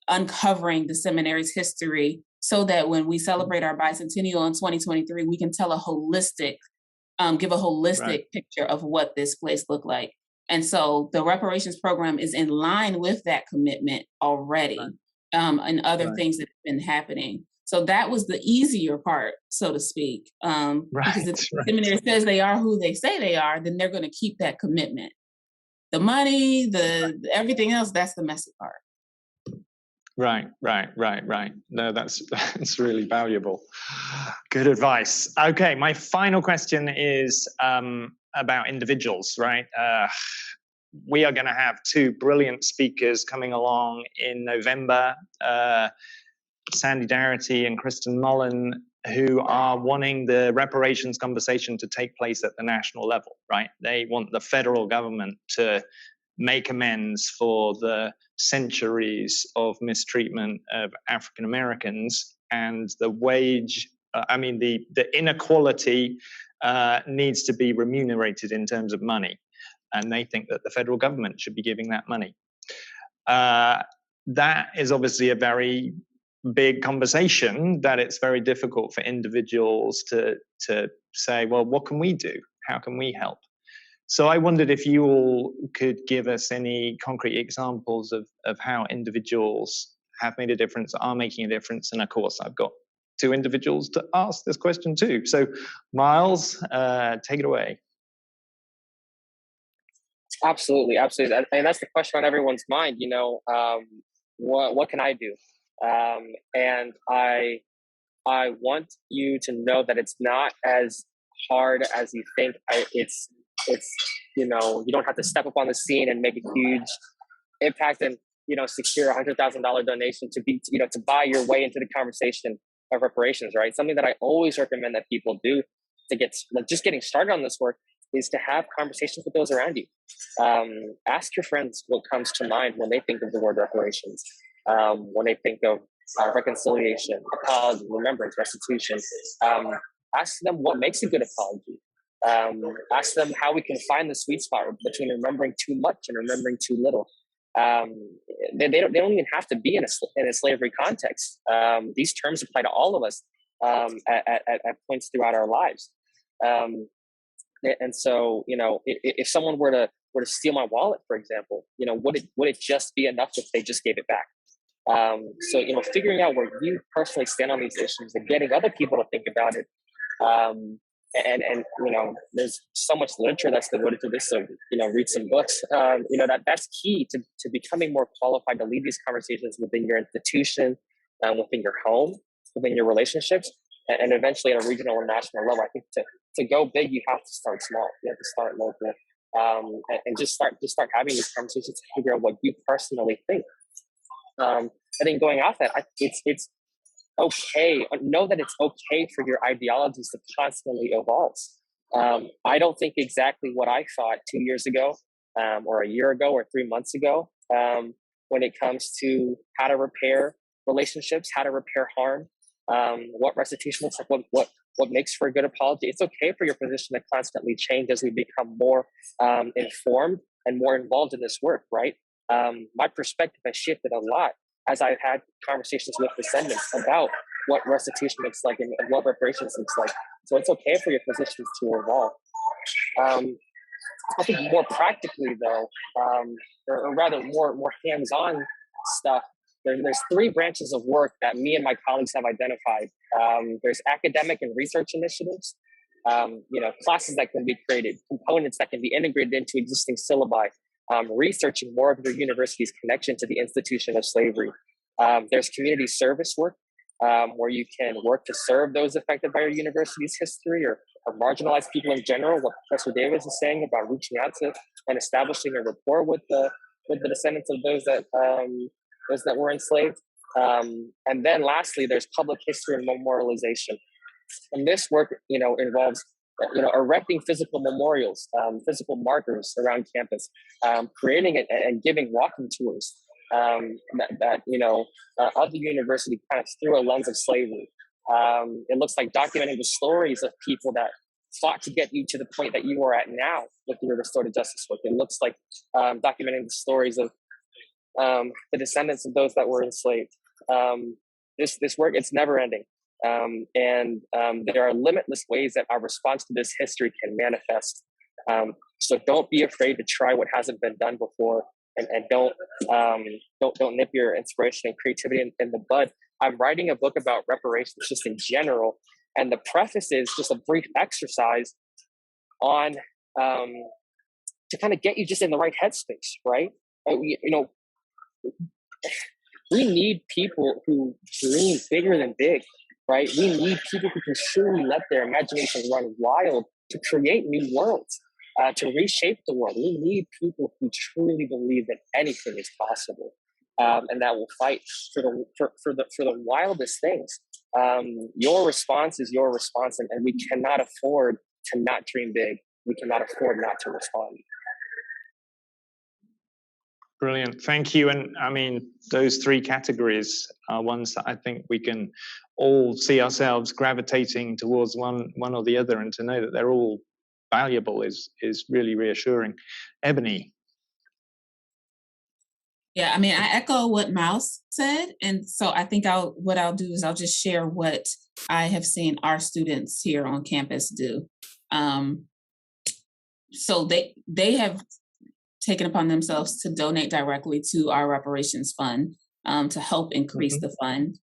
uncovering the seminary's history so that when we celebrate our bicentennial in 2023, we can tell give a holistic picture of what this place looked like. And so the reparations program is in line with that commitment already, and other things that have been happening. So that was the easier part, so to speak, because if the seminary says they are who they say they are, then they're going to keep that commitment. The money, everything else, that's the messy part. Right. No, that's really valuable. Good advice. Okay, my final question is about individuals, right? We are going to have two brilliant speakers coming along in November. Sandy Darity and Kristen Mullen, who are wanting the reparations conversation to take place at the national level, right? They want the federal government to make amends for the centuries of mistreatment of African Americans and the wage, the inequality needs to be remunerated in terms of money. And they think that the federal government should be giving that money. That is obviously a very big conversation that it's very difficult for individuals to say, well, what can we do? How can we help? So I wondered if you all could give us any concrete examples of how individuals have made a difference, are making a difference. And of course, I've got two individuals to ask this question too. So Miles, take it away. Absolutely. And that's the question on everyone's mind, what can I do? And I want you to know that it's not as hard as you think. It's you don't have to step up on the scene and make a huge impact and secure $100,000 donation to buy your way into the conversation of reparations, right? Something that I always recommend that people do to get just getting started on this work is to have conversations with those around you. Ask your friends what comes to mind when they think of the word reparations, when they think of reconciliation, apology, remembrance, restitution. Ask them what makes a good apology. Ask them how we can find the sweet spot between remembering too much and remembering too little. They don't even have to be in a slavery context. These terms apply to all of us at points throughout our lives. And so, if someone were to steal my wallet, for example, would it just be enough if they just gave it back? So, figuring out where you personally stand on these issues and getting other people to think about it. And there's so much literature that's devoted to this. So, read some books. That's key to becoming more qualified to lead these conversations within your institution, within your home, within your relationships, and eventually at a regional or national level. I think to go big, you have to start small. You have to start local, and just start having these conversations to figure out what you personally think. I think going off that, it's okay. Know that it's okay for your ideologies to constantly evolve. I don't think exactly what I thought 2 years ago, or a year ago, or 3 months ago, when it comes to how to repair relationships, how to repair harm, what restitution looks like, what makes for a good apology. It's okay for your position to constantly change as we become more informed and more involved in this work, right? My perspective has shifted a lot as I've had conversations with descendants about what restitution looks like and what reparations looks like. So it's okay for your positions to evolve. I think more practically though, or rather more hands-on stuff, there's 3 branches of work that me and my colleagues have identified. There's academic and research initiatives, classes that can be created, components that can be integrated into existing syllabi, researching more of your university's connection to the institution of slavery. There's community service work, where you can work to serve those affected by your university's history or marginalized people in general, what Professor Davis is saying about reaching out to and establishing a rapport with the descendants of those that were enslaved. And then lastly, there's public history and memorialization. And this work, involves, erecting physical memorials, physical markers around campus, creating it and giving walking tours of the university kind of through a lens of slavery. It looks like documenting the stories of people that fought to get you to the point that you are at now with your restorative justice work. It looks like documenting the stories of the descendants of those that were enslaved. This work, it's never ending. And there are limitless ways that our response to this history can manifest. So don't be afraid to try what hasn't been done before, and don't nip your inspiration and creativity in the bud. I'm writing a book about reparations just in general, and the preface is just a brief exercise on to kind of get you just in the right headspace, right? We need people who dream bigger than big, right? We need people who can truly let their imagination run wild to create new worlds, to reshape the world. We need people who truly believe that anything is possible. and that will fight for the wildest things. Your response is your response, and we cannot afford to not dream big. We cannot afford not to respond. Brilliant, thank you. And I mean, those three categories are ones that I think we can all see ourselves gravitating towards one or the other, and to know that they're all valuable is really reassuring. Ebony. Yeah, I mean, I echo what Miles said, and so I think what I'll do is I'll just share what I have seen our students here on campus do. So they have taken upon themselves to donate directly to our reparations fund to help increase the fund.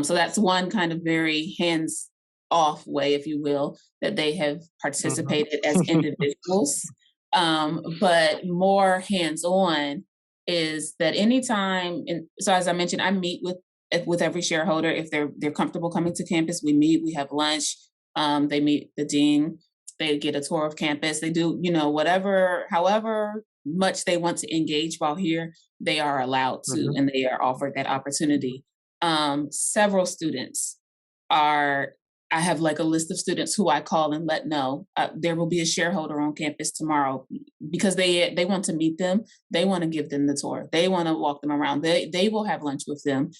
So that's one kind of very hands-off way, if you will, that they have participated as individuals. But more hands-on is that anytime, so as I mentioned, I meet with every shareholder. If they're comfortable coming to campus, we meet, we have lunch, they meet the dean, they get a tour of campus, they do, however much they want to engage while here, they are allowed to, and they are offered that opportunity. Several students I have like a list of students who I call and let know there will be a shareholder on campus tomorrow, because they want to meet them. They want to give them the tour. They want to walk them around. They will have lunch with them.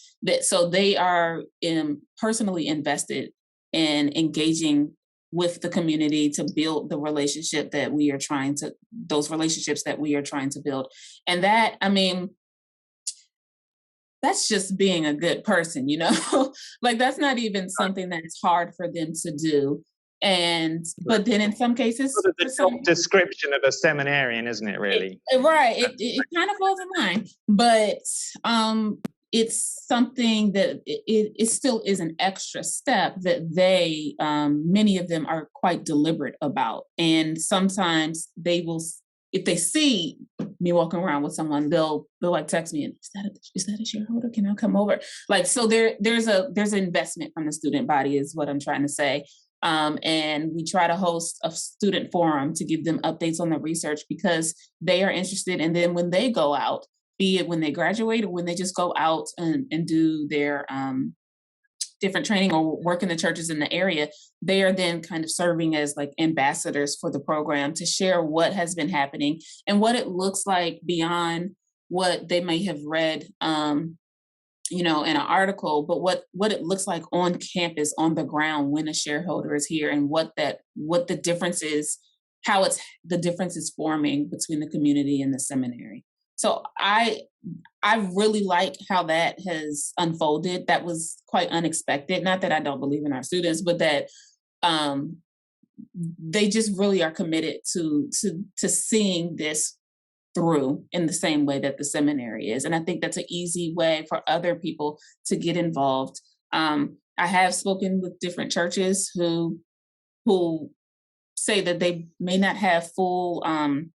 So they are personally invested in engaging with the community to build those relationships that we are trying to build. And that, I mean, that's just being a good person, like that's not even something that's hard for them to do. But then in some cases, sort of the description of a seminarian, isn't it, really? It kind of falls in line, but it's something that it still is an extra step that they, many of them are quite deliberate about. And sometimes they will, if they see me walking around with someone, they'll like text me, and is that a shareholder? Can I come over? Like, so there's an investment from the student body is what I'm trying to say. And we try to host a student forum to give them updates on the research, because they are interested. And then when they go out, be it when they graduate or when they just go out and do their different training or work in the churches in the area, they are then kind of serving as like ambassadors for the program to share what has been happening and what it looks like beyond what they may have read, in an article, but what it looks like on campus, on the ground, when a shareholder is here, and what the difference is, how the difference is forming between the community and the seminary. So I really like how that has unfolded. That was quite unexpected. Not that I don't believe in our students, but that they just really are committed to seeing this through in the same way that the seminary is. And I think that's an easy way for other people to get involved. I have spoken with different churches who say that they may not have full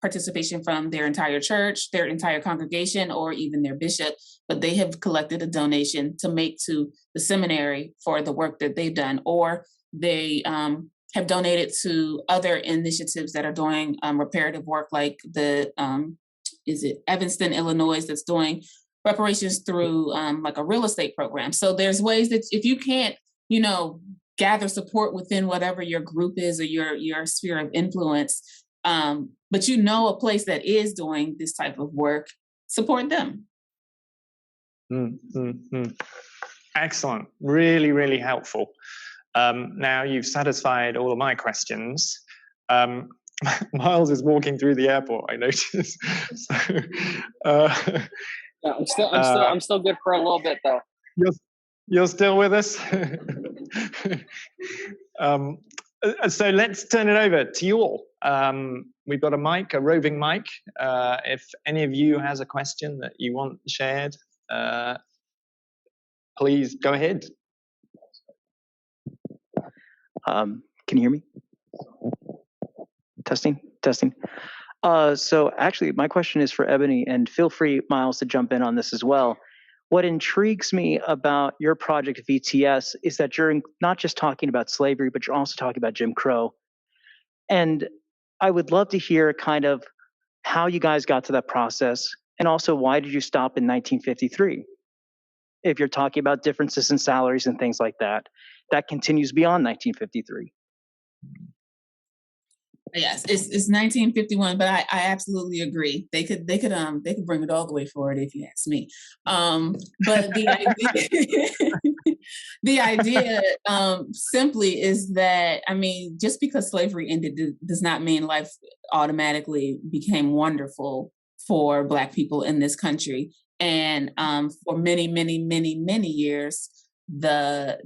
participation from their entire church, their entire congregation, or even their bishop, but they have collected a donation to make to the seminary for the work that they've done, or they have donated to other initiatives that are doing reparative work, like the Evanston, Illinois, that's doing reparations through like a real estate program. So there's ways that if you can't, gather support within whatever your group is or your sphere of influence, but a place that is doing this type of work, support them. Excellent. Really, really helpful. Now you've satisfied all of my questions. Miles is walking through the airport, I notice. So, I'm still good for a little bit, though. You're still with us? So let's turn it over to you all. We've got a roving mic. If any of you has a question that you want shared, please go ahead. Can you hear me? Testing. So actually, my question is for Ebony, and feel free, Miles, to jump in on this as well. What intrigues me about your project, VTS, is that you're not just talking about slavery, but you're also talking about Jim Crow. And I would love to hear kind of how you guys got to that process, And also, why did you stop in 1953? If you're talking about differences in salaries and things like that, that continues beyond 1953. Yes, it's 1951, but I absolutely agree. They could bring it all the way forward if you ask me. But the idea the idea simply is that, I mean, just because slavery ended does not mean life automatically became wonderful for Black people in this country. And for many, many, many, many years, the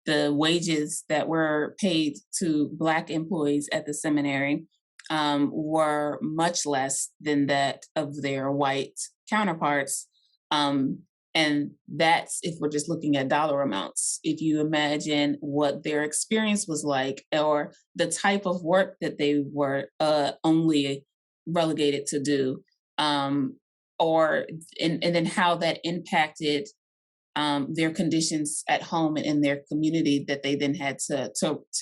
wages that were paid to Black employees at the seminary were much less than that of their white counterparts. And that's if we're just looking at dollar amounts. If you imagine what their experience was like, or the type of work that they were only relegated to do, and then how that impacted their conditions at home and in their community that they then had to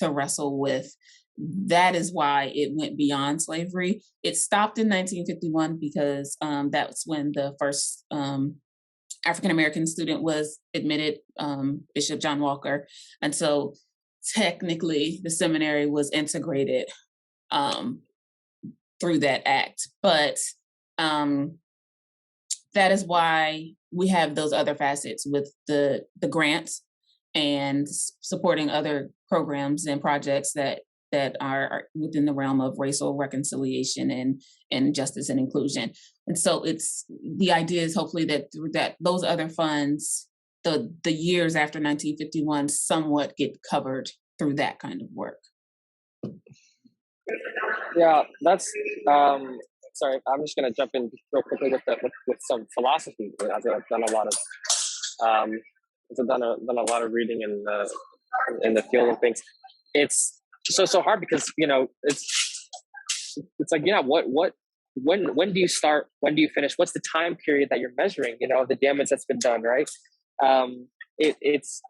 wrestle with. That is why it went beyond slavery. It stopped in 1951 because that's when the first African-American student was admitted, Bishop John Walker. And so technically the seminary was integrated through that act. But that is why we have those other facets with the grants and supporting other programs and projects that are within the realm of racial reconciliation and justice and inclusion. And so the idea is hopefully that through those other funds, the years after 1951 somewhat get covered through that kind of work. Yeah, that's sorry, I'm just going to jump in real quickly with some philosophy. I've done a lot of I've done a lot of reading in the field of things. It's so hard because it's like, when do you start? When do you finish? What's the time period that you're measuring? The damage that's been done, right? It's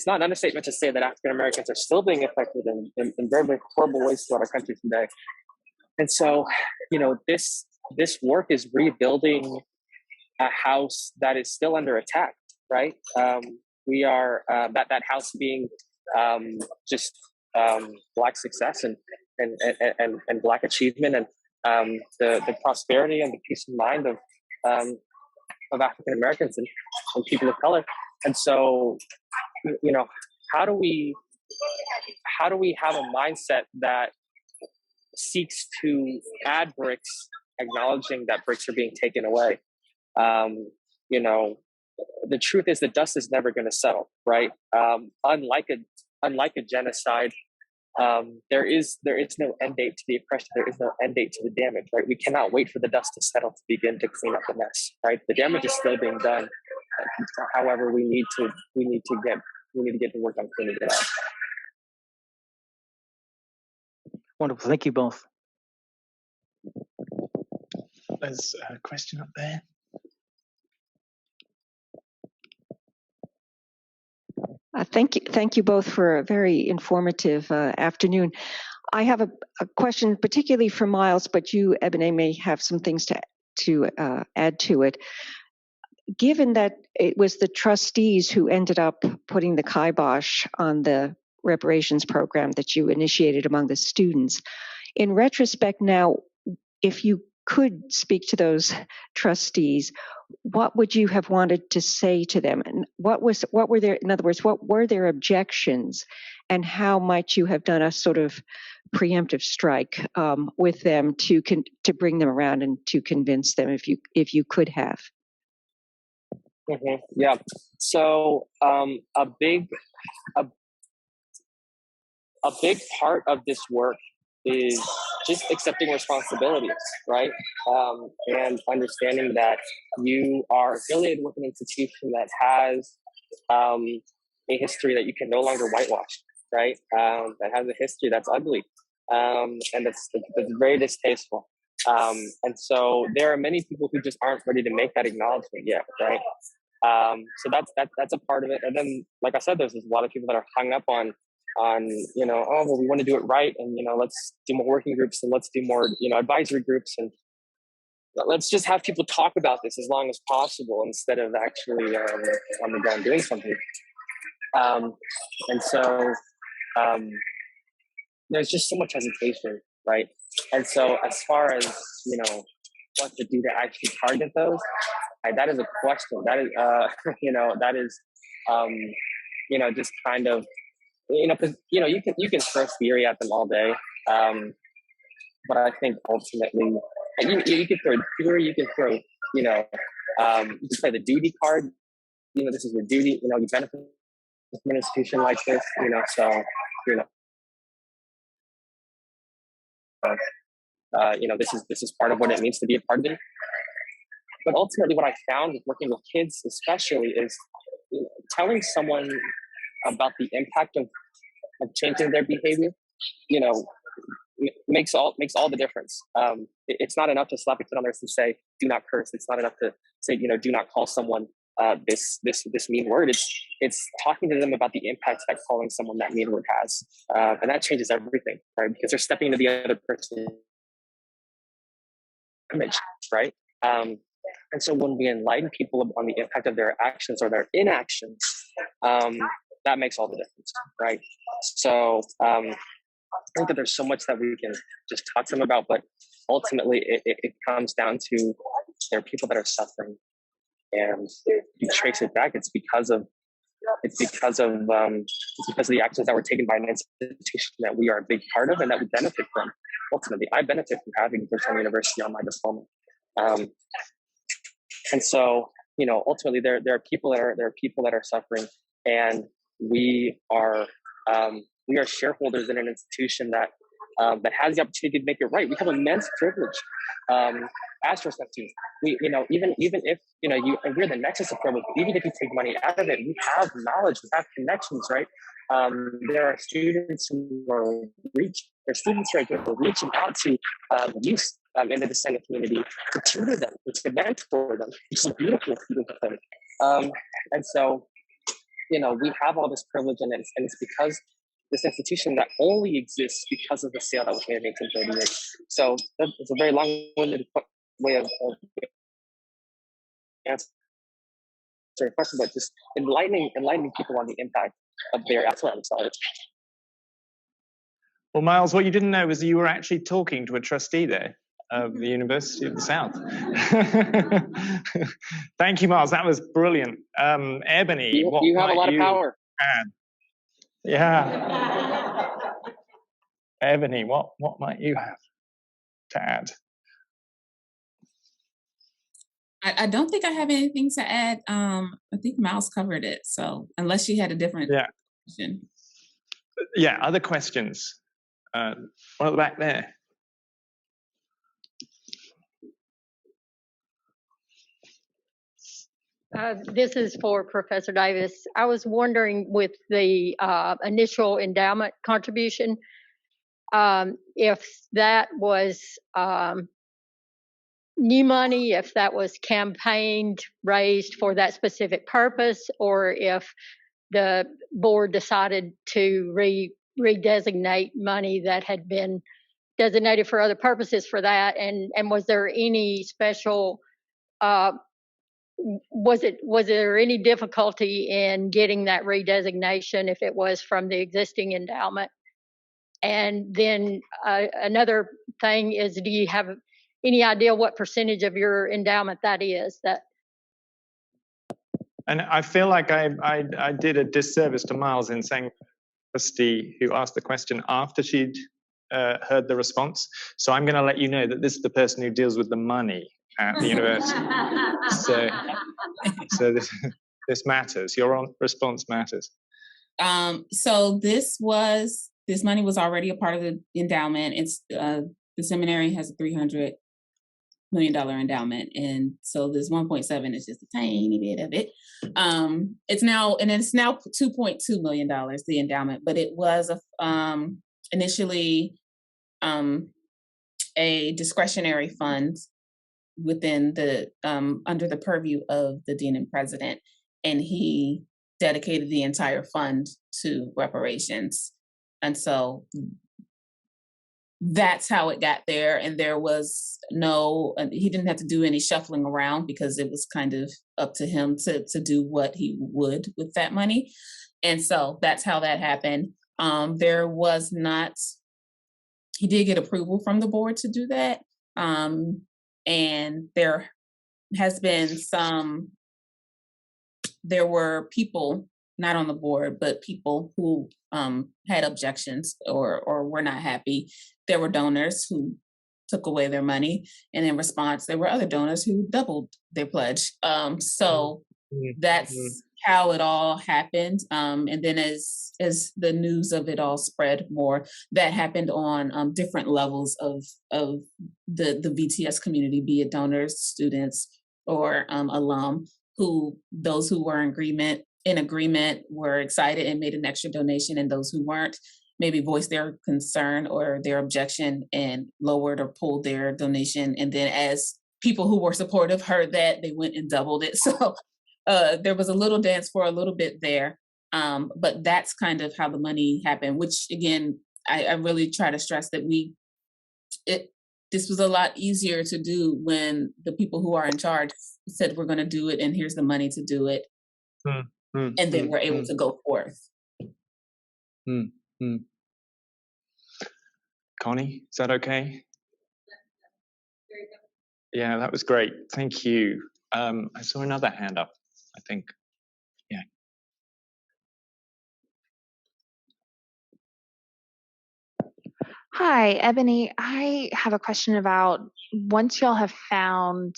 not an understatement to say that African Americans are still being affected in very, very horrible ways throughout our country today. And so, this work is rebuilding a house that is still under attack, right? We are that house being just Black success and Black achievement and the prosperity and the peace of mind of African Americans and people of color. And so, how do we have a mindset that seeks to add bricks, acknowledging that bricks are being taken away? The truth is the dust is never going to settle, right? Unlike a genocide, there is no end date to the oppression. There is no end date to the damage, right? We cannot wait for the dust to settle to begin to clean up the mess, right? The damage is still being done. However, we need to get to work on cleaning it up. Wonderful. Thank you both. There's a question up there. Thank you both for a very informative afternoon. I have a question, particularly for Miles, but you, Ebony, may have some things to add to it. Given that it was the trustees who ended up putting the kibosh on the reparations program that you initiated among the students, in retrospect now, if you could speak to those trustees, what would you have wanted to say to them? And what were their objections, and how might you have done a sort of preemptive strike with them to bring them around and to convince them, if you could have? Mm-hmm. Yeah. So a big part of this work is just accepting responsibilities, right? And understanding that you are affiliated with an institution that has a history that you can no longer whitewash, right? That has a history that's ugly, and that's very distasteful. And so there are many people who just aren't ready to make that acknowledgement yet, right? So that's a part of it. And then, like I said, there's a lot of people that are hung up on we want to do it right, and let's do more working groups, and let's do more advisory groups, and let's just have people talk about this as long as possible instead of actually on the ground doing something. And so there's just so much hesitation, right? And so as far as, what to do to actually target those, that is a question. That is, that is, just kind of, because, you can throw theory at them all day. But I think ultimately, you can throw theory, you can throw, you can play the duty card. This is your duty, you benefit from an institution like this, so, this is part of what it means to be a part of it. But ultimately, what I found with working with kids, especially, is telling someone about the impact of changing their behavior. Makes all the difference. It's not enough to slap your foot on there and say, "Do not curse." It's not enough to say, "Do not call someone this mean word." It's talking to them about the impact that calling someone that mean word has, and that changes everything, right? Because they're stepping into the other person's image, right? And so when we enlighten people on the impact of their actions or their inactions, that makes all the difference, right? So I think that there's so much that we can just talk to them about, but ultimately it comes down to there are people that are suffering, and you trace it back. It's because of the actions that were taken by an institution that we are a big part of and that we benefit from. Ultimately, I benefit from having Georgetown University on my diploma, and so ultimately there are people that are suffering, and we are shareholders in an institution that has the opportunity to make it right. We have immense privilege as Georgetown students. We, even if we're the nexus of privilege, even if you take money out of it, we have knowledge, we have connections, right? There are students who are reaching out to youth in the descendant community to tutor them, to mentor them, which is beautiful. And so, we have all this privilege, and it's because this institution that only exists because of the sale that was made in 1838. So it's a very long-winded way of answering your question, but just enlightening people on the impact of their actions. Well, Miles, what you didn't know was you were actually talking to a trustee there of the University of the South. Thank you, Miles. That was brilliant. Ebony, you have a lot of power. Add? Yeah. Ebony, what might you have to add? I don't think I have anything to add. I think Miles covered it. So unless she had a different question. Yeah, other questions? One at the back there. This is for Professor Davis. I was wondering, with the initial endowment contribution, if that was new money, if that was campaigned, raised for that specific purpose, or if the board decided to redesignate money that had been designated for other purposes for that, and was there any special was there any difficulty in getting that redesignation if it was from the existing endowment? And then another thing is, do you have any idea what percentage of your endowment that is? And I feel like I did a disservice to Miles in saying trustee who asked the question after she'd heard the response. So I'm going to let you know that this is the person who deals with the money at the university. So this matters. Your response matters. So this money was already a part of the endowment. It's the seminary has a $300 million endowment, and so this 1.7 is just a tiny bit of it. It's now $2.2 million, the endowment, but it was initially a discretionary fund within the under the purview of the dean and president, and he dedicated the entire fund to reparations. And so that's how it got there. And there was he didn't have to do any shuffling around because it was kind of up to him to do what he would with that money. And so that's how that happened. He did get approval from the board to do that. And there has been there were people, not on the board, but people who had objections or were not happy. There were donors who took away their money, and in response, there were other donors who doubled their pledge. So that's how it all happened. And then as the news of it all spread more, that happened on different levels of the VTS community, be it donors, students, or alum, those who were in agreement were excited and made an extra donation, and those who weren't maybe voiced their concern or their objection and lowered or pulled their donation. And then as people who were supportive heard that, they went and doubled it. So there was a little dance for a little bit there. But that's kind of how the money happened, which again, I really try to stress that this was a lot easier to do when the people who are in charge said, we're going to do it and here's the money to do it. And then we're able to go forth. Connie, is that okay? Yeah, that was great. Thank you. I saw another hand up, I think. Yeah. Hi, Ebony. I have a question about once y'all have found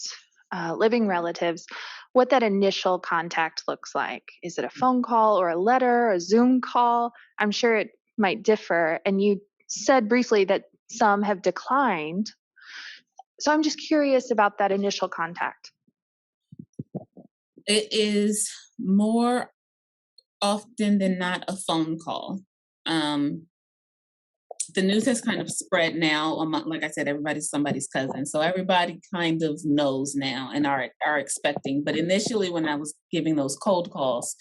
living relatives, what that initial contact looks like. Is it a phone call or a letter, a Zoom call? I'm sure it might differ. And you said briefly that some have declined. So I'm just curious about that initial contact. It is more often than not a phone call. The news has kind of spread now among, like I said, everybody's somebody's cousin. So everybody kind of knows now and are expecting. But initially when I was giving those cold calls,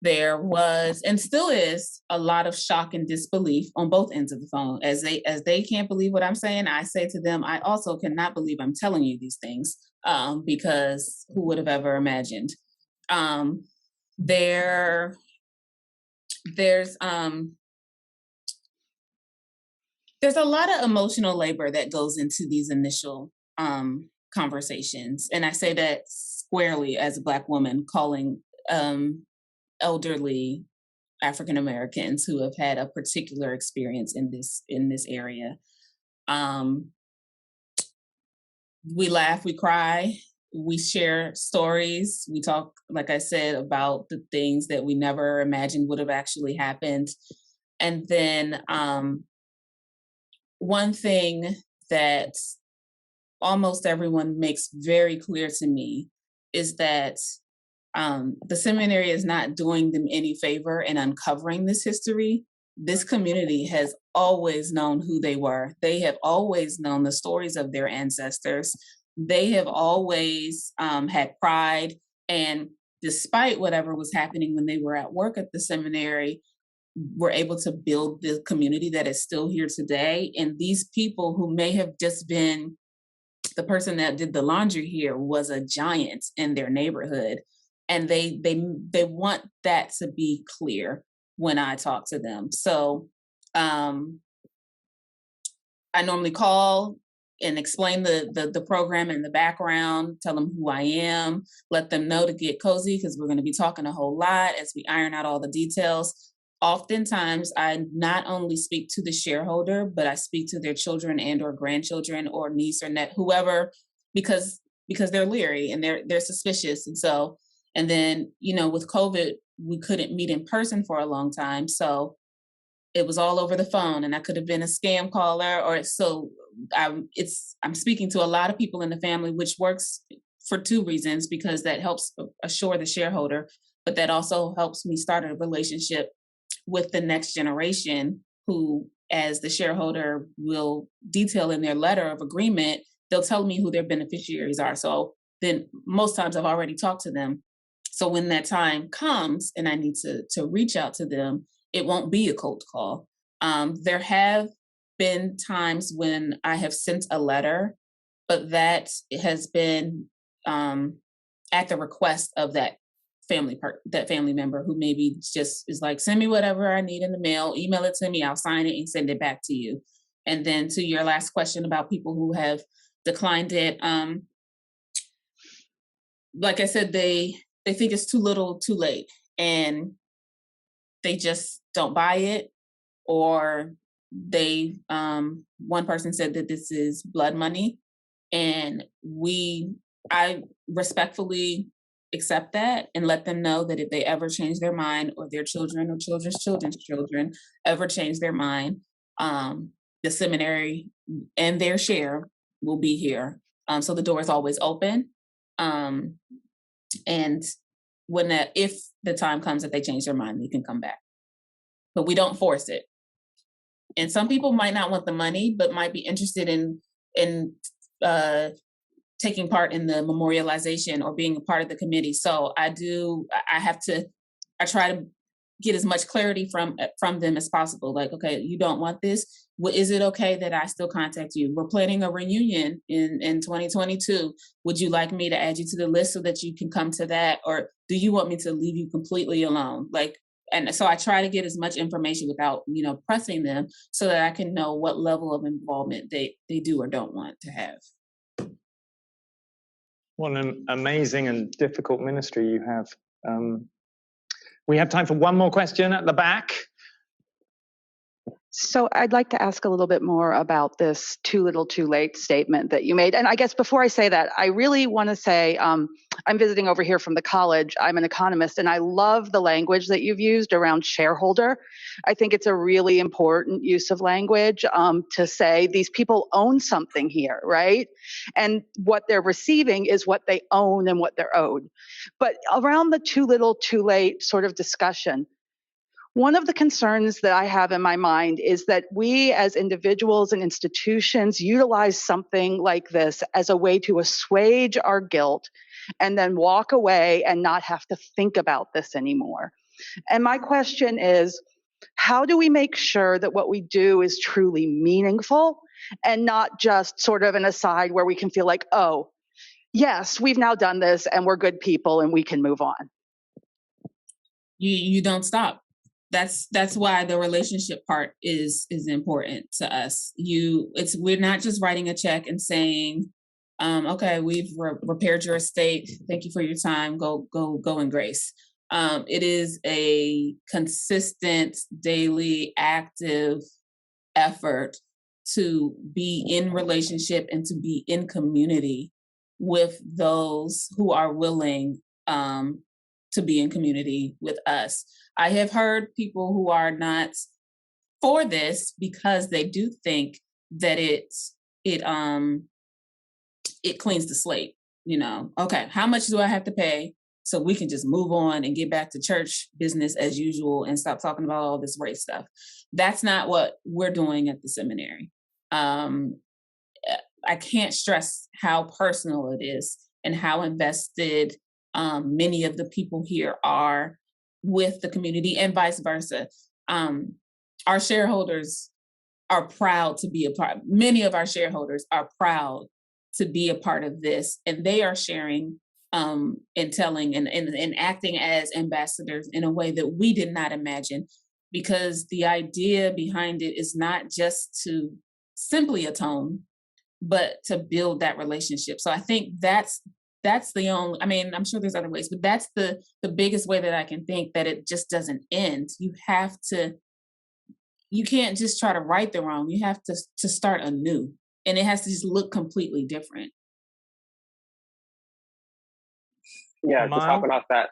there was, and still is, a lot of shock and disbelief on both ends of the phone. As they can't believe what I'm saying, I say to them, I also cannot believe I'm telling you these things, because who would have ever imagined? There's a lot of emotional labor that goes into these initial conversations. And I say that squarely as a Black woman calling elderly African Americans who have had a particular experience in this area. We laugh, we cry, we share stories. We talk, like I said, about the things that we never imagined would have actually happened. And then one thing that almost everyone makes very clear to me is that the seminary is not doing them any favor in uncovering this history. This community has always known who they were. They have always known the stories of their ancestors. They have always had pride. And despite whatever was happening when they were at work at the seminary, were able to build the community that is still here today. And these people who may have just been, the person that did the laundry here was a giant in their neighborhood. And they want that to be clear when I talk to them. So I normally call and explain the program in the background, tell them who I am, let them know to get cozy because we're going to be talking a whole lot as we iron out all the details. Oftentimes, I not only speak to the shareholder, but I speak to their children and or grandchildren or niece or net, whoever, because they're leery and they're suspicious. And then, with COVID, we couldn't meet in person for a long time. So it was all over the phone, and I could have been a scam caller I'm speaking to a lot of people in the family, which works for two reasons, because that helps assure the shareholder, but that also helps me start a relationship with the next generation who, as the shareholder will detail in their letter of agreement, they'll tell me who their beneficiaries are. So then most times I've already talked to them. So when that time comes and I need to reach out to them, it won't be a cold call. There have been times when I have sent a letter, but that has been at the request of that family member who maybe just is like, send me whatever I need in the mail, email it to me, I'll sign it and send it back to you. And then to your last question about people who have declined it, like I said, they think it's too little, too late, and they just don't buy it, or they one person said that this is blood money, and I respectfully accept that and let them know that if they ever change their mind, or their children or children's children's children ever change their mind, the seminary and their share will be here. So the door is always open. And if the time comes that they change their mind, they can come back. But we don't force it. And some people might not want the money, but might be interested in taking part in the memorialization or being a part of the committee. So I try to get as much clarity from them as possible. Like, okay, you don't want this. Well, is it okay that I still contact you? We're planning a reunion in 2022. Would you like me to add you to the list so that you can come to that? Or do you want me to leave you completely alone? And so I try to get as much information without, pressing them, so that I can know what level of involvement they do or don't want to have. What an amazing and difficult ministry you have. We have time for one more question at the back. So I'd like to ask a little bit more about this too little too late statement that you made. And I guess before I say that, I really want to say I'm visiting over here from the college. I'm an economist, and I love the language that you've used around shareholder. I think it's a really important use of language to say these people own something here, right? And what they're receiving is what they own and what they're owed. But around the too little too late sort of discussion, one of the concerns that I have in my mind is that we as individuals and institutions utilize something like this as a way to assuage our guilt and then walk away and not have to think about this anymore. And my question is, how do we make sure that what we do is truly meaningful and not just sort of an aside where we can feel like, oh, yes, we've now done this and we're good people and we can move on? You don't stop. That's why the relationship part is important to us. We're not just writing a check and saying, okay, we've repaired your estate. Thank you for your time. Go in grace. It is a consistent, daily, active effort to be in relationship and to be in community with those who are willing to be in community with us. I have heard people who are not for this because they do think that it cleans the slate. Okay, how much do I have to pay so we can just move on and get back to church business as usual and stop talking about all this race stuff? That's not what we're doing at the seminary. I can't stress how personal it is and how invested many of the people here are with the community, and vice versa. Our shareholders are proud to be a part. Many of our shareholders are proud to be a part of this, and they are sharing and telling and acting as ambassadors in a way that we did not imagine, because the idea behind it is not just to simply atone, but to build that relationship. So I think that's the only, I'm sure there's other ways, but that's the biggest way that I can think that it just doesn't end. You can't just try to right the wrong. You have to start anew, and it has to just look completely different. Yeah, to talk about that.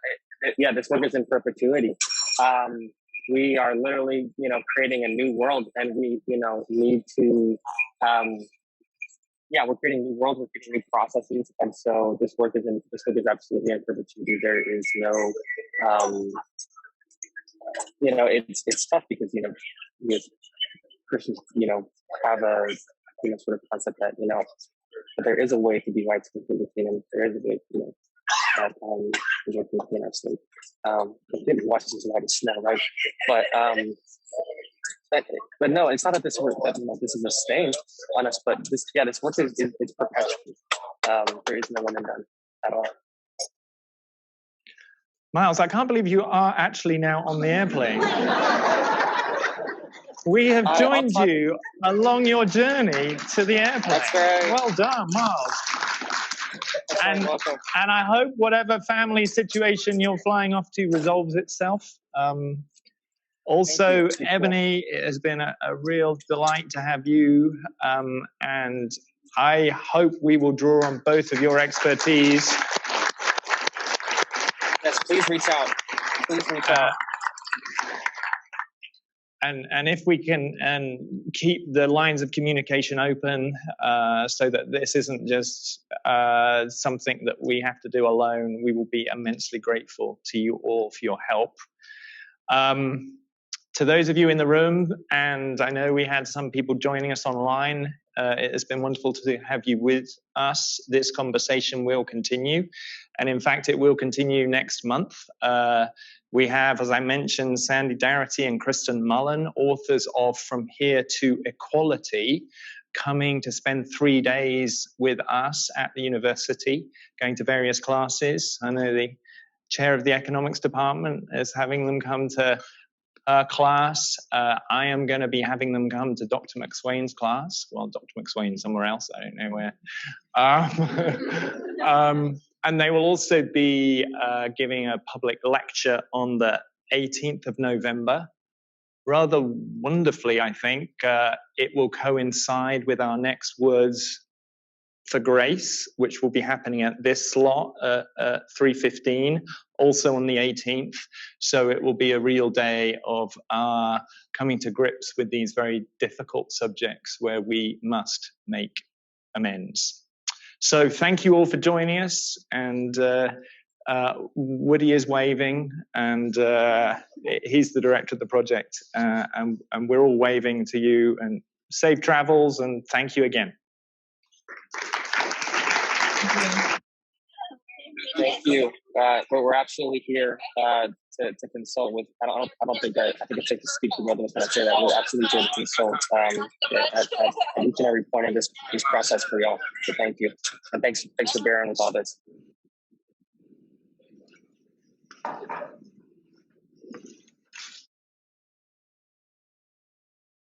This work is in perpetuity. We are literally, creating a new world, and we, need to, we're creating new worlds, we're creating new processes, and so this work is absolutely in perpetuity. There is no, it's tough because we as Christians, have a sort of concept that that there is a way to be white completely clean, and there is a way, that is working within our state. It didn't wash as white as snow, right? But but no, it's not that this work that this is a stain on us, but this work is perpetual. There is no one and done at all. Miles, I can't believe you are actually now on the airplane. We have joined you along your journey to the airplane. That's right. Well done, Miles. And I hope whatever family situation you're flying off to resolves itself. Also, Ebony, it has been a real delight to have you. And I hope we will draw on both of your expertise. Yes, please reach out. Please reach out. And if we can keep the lines of communication open so that this isn't just something that we have to do alone, we will be immensely grateful to you all for your help. To those of you in the room, and I know we had some people joining us online, it has been wonderful to have you with us. This conversation will continue. And in fact, it will continue next month. We have, as I mentioned, Sandy Darity and Kristen Mullen, authors of From Here to Equality, coming to spend 3 days with us at the university, going to various classes. I know the chair of the economics department is having them come to class. I am going to be having them come to Dr. McSwain's class. Well, Dr. McSwain somewhere else, I don't know where. And they will also be giving a public lecture on the 18th of November. Rather wonderfully, I think, it will coincide with our next Words for Grace, which will be happening at this slot at 3:15, also on the 18th. So it will be a real day of our coming to grips with these very difficult subjects where we must make amends. So thank you all for joining us, and Woody is waving, and he's the director of the project, and we're all waving to you, and safe travels, and thank you again. Thank you. But we're absolutely here to consult with. I think it's safe to speak for both of us when I say that we're absolutely here to consult at each and every point of this process for y'all. So thank you, and thanks for bearing with all this.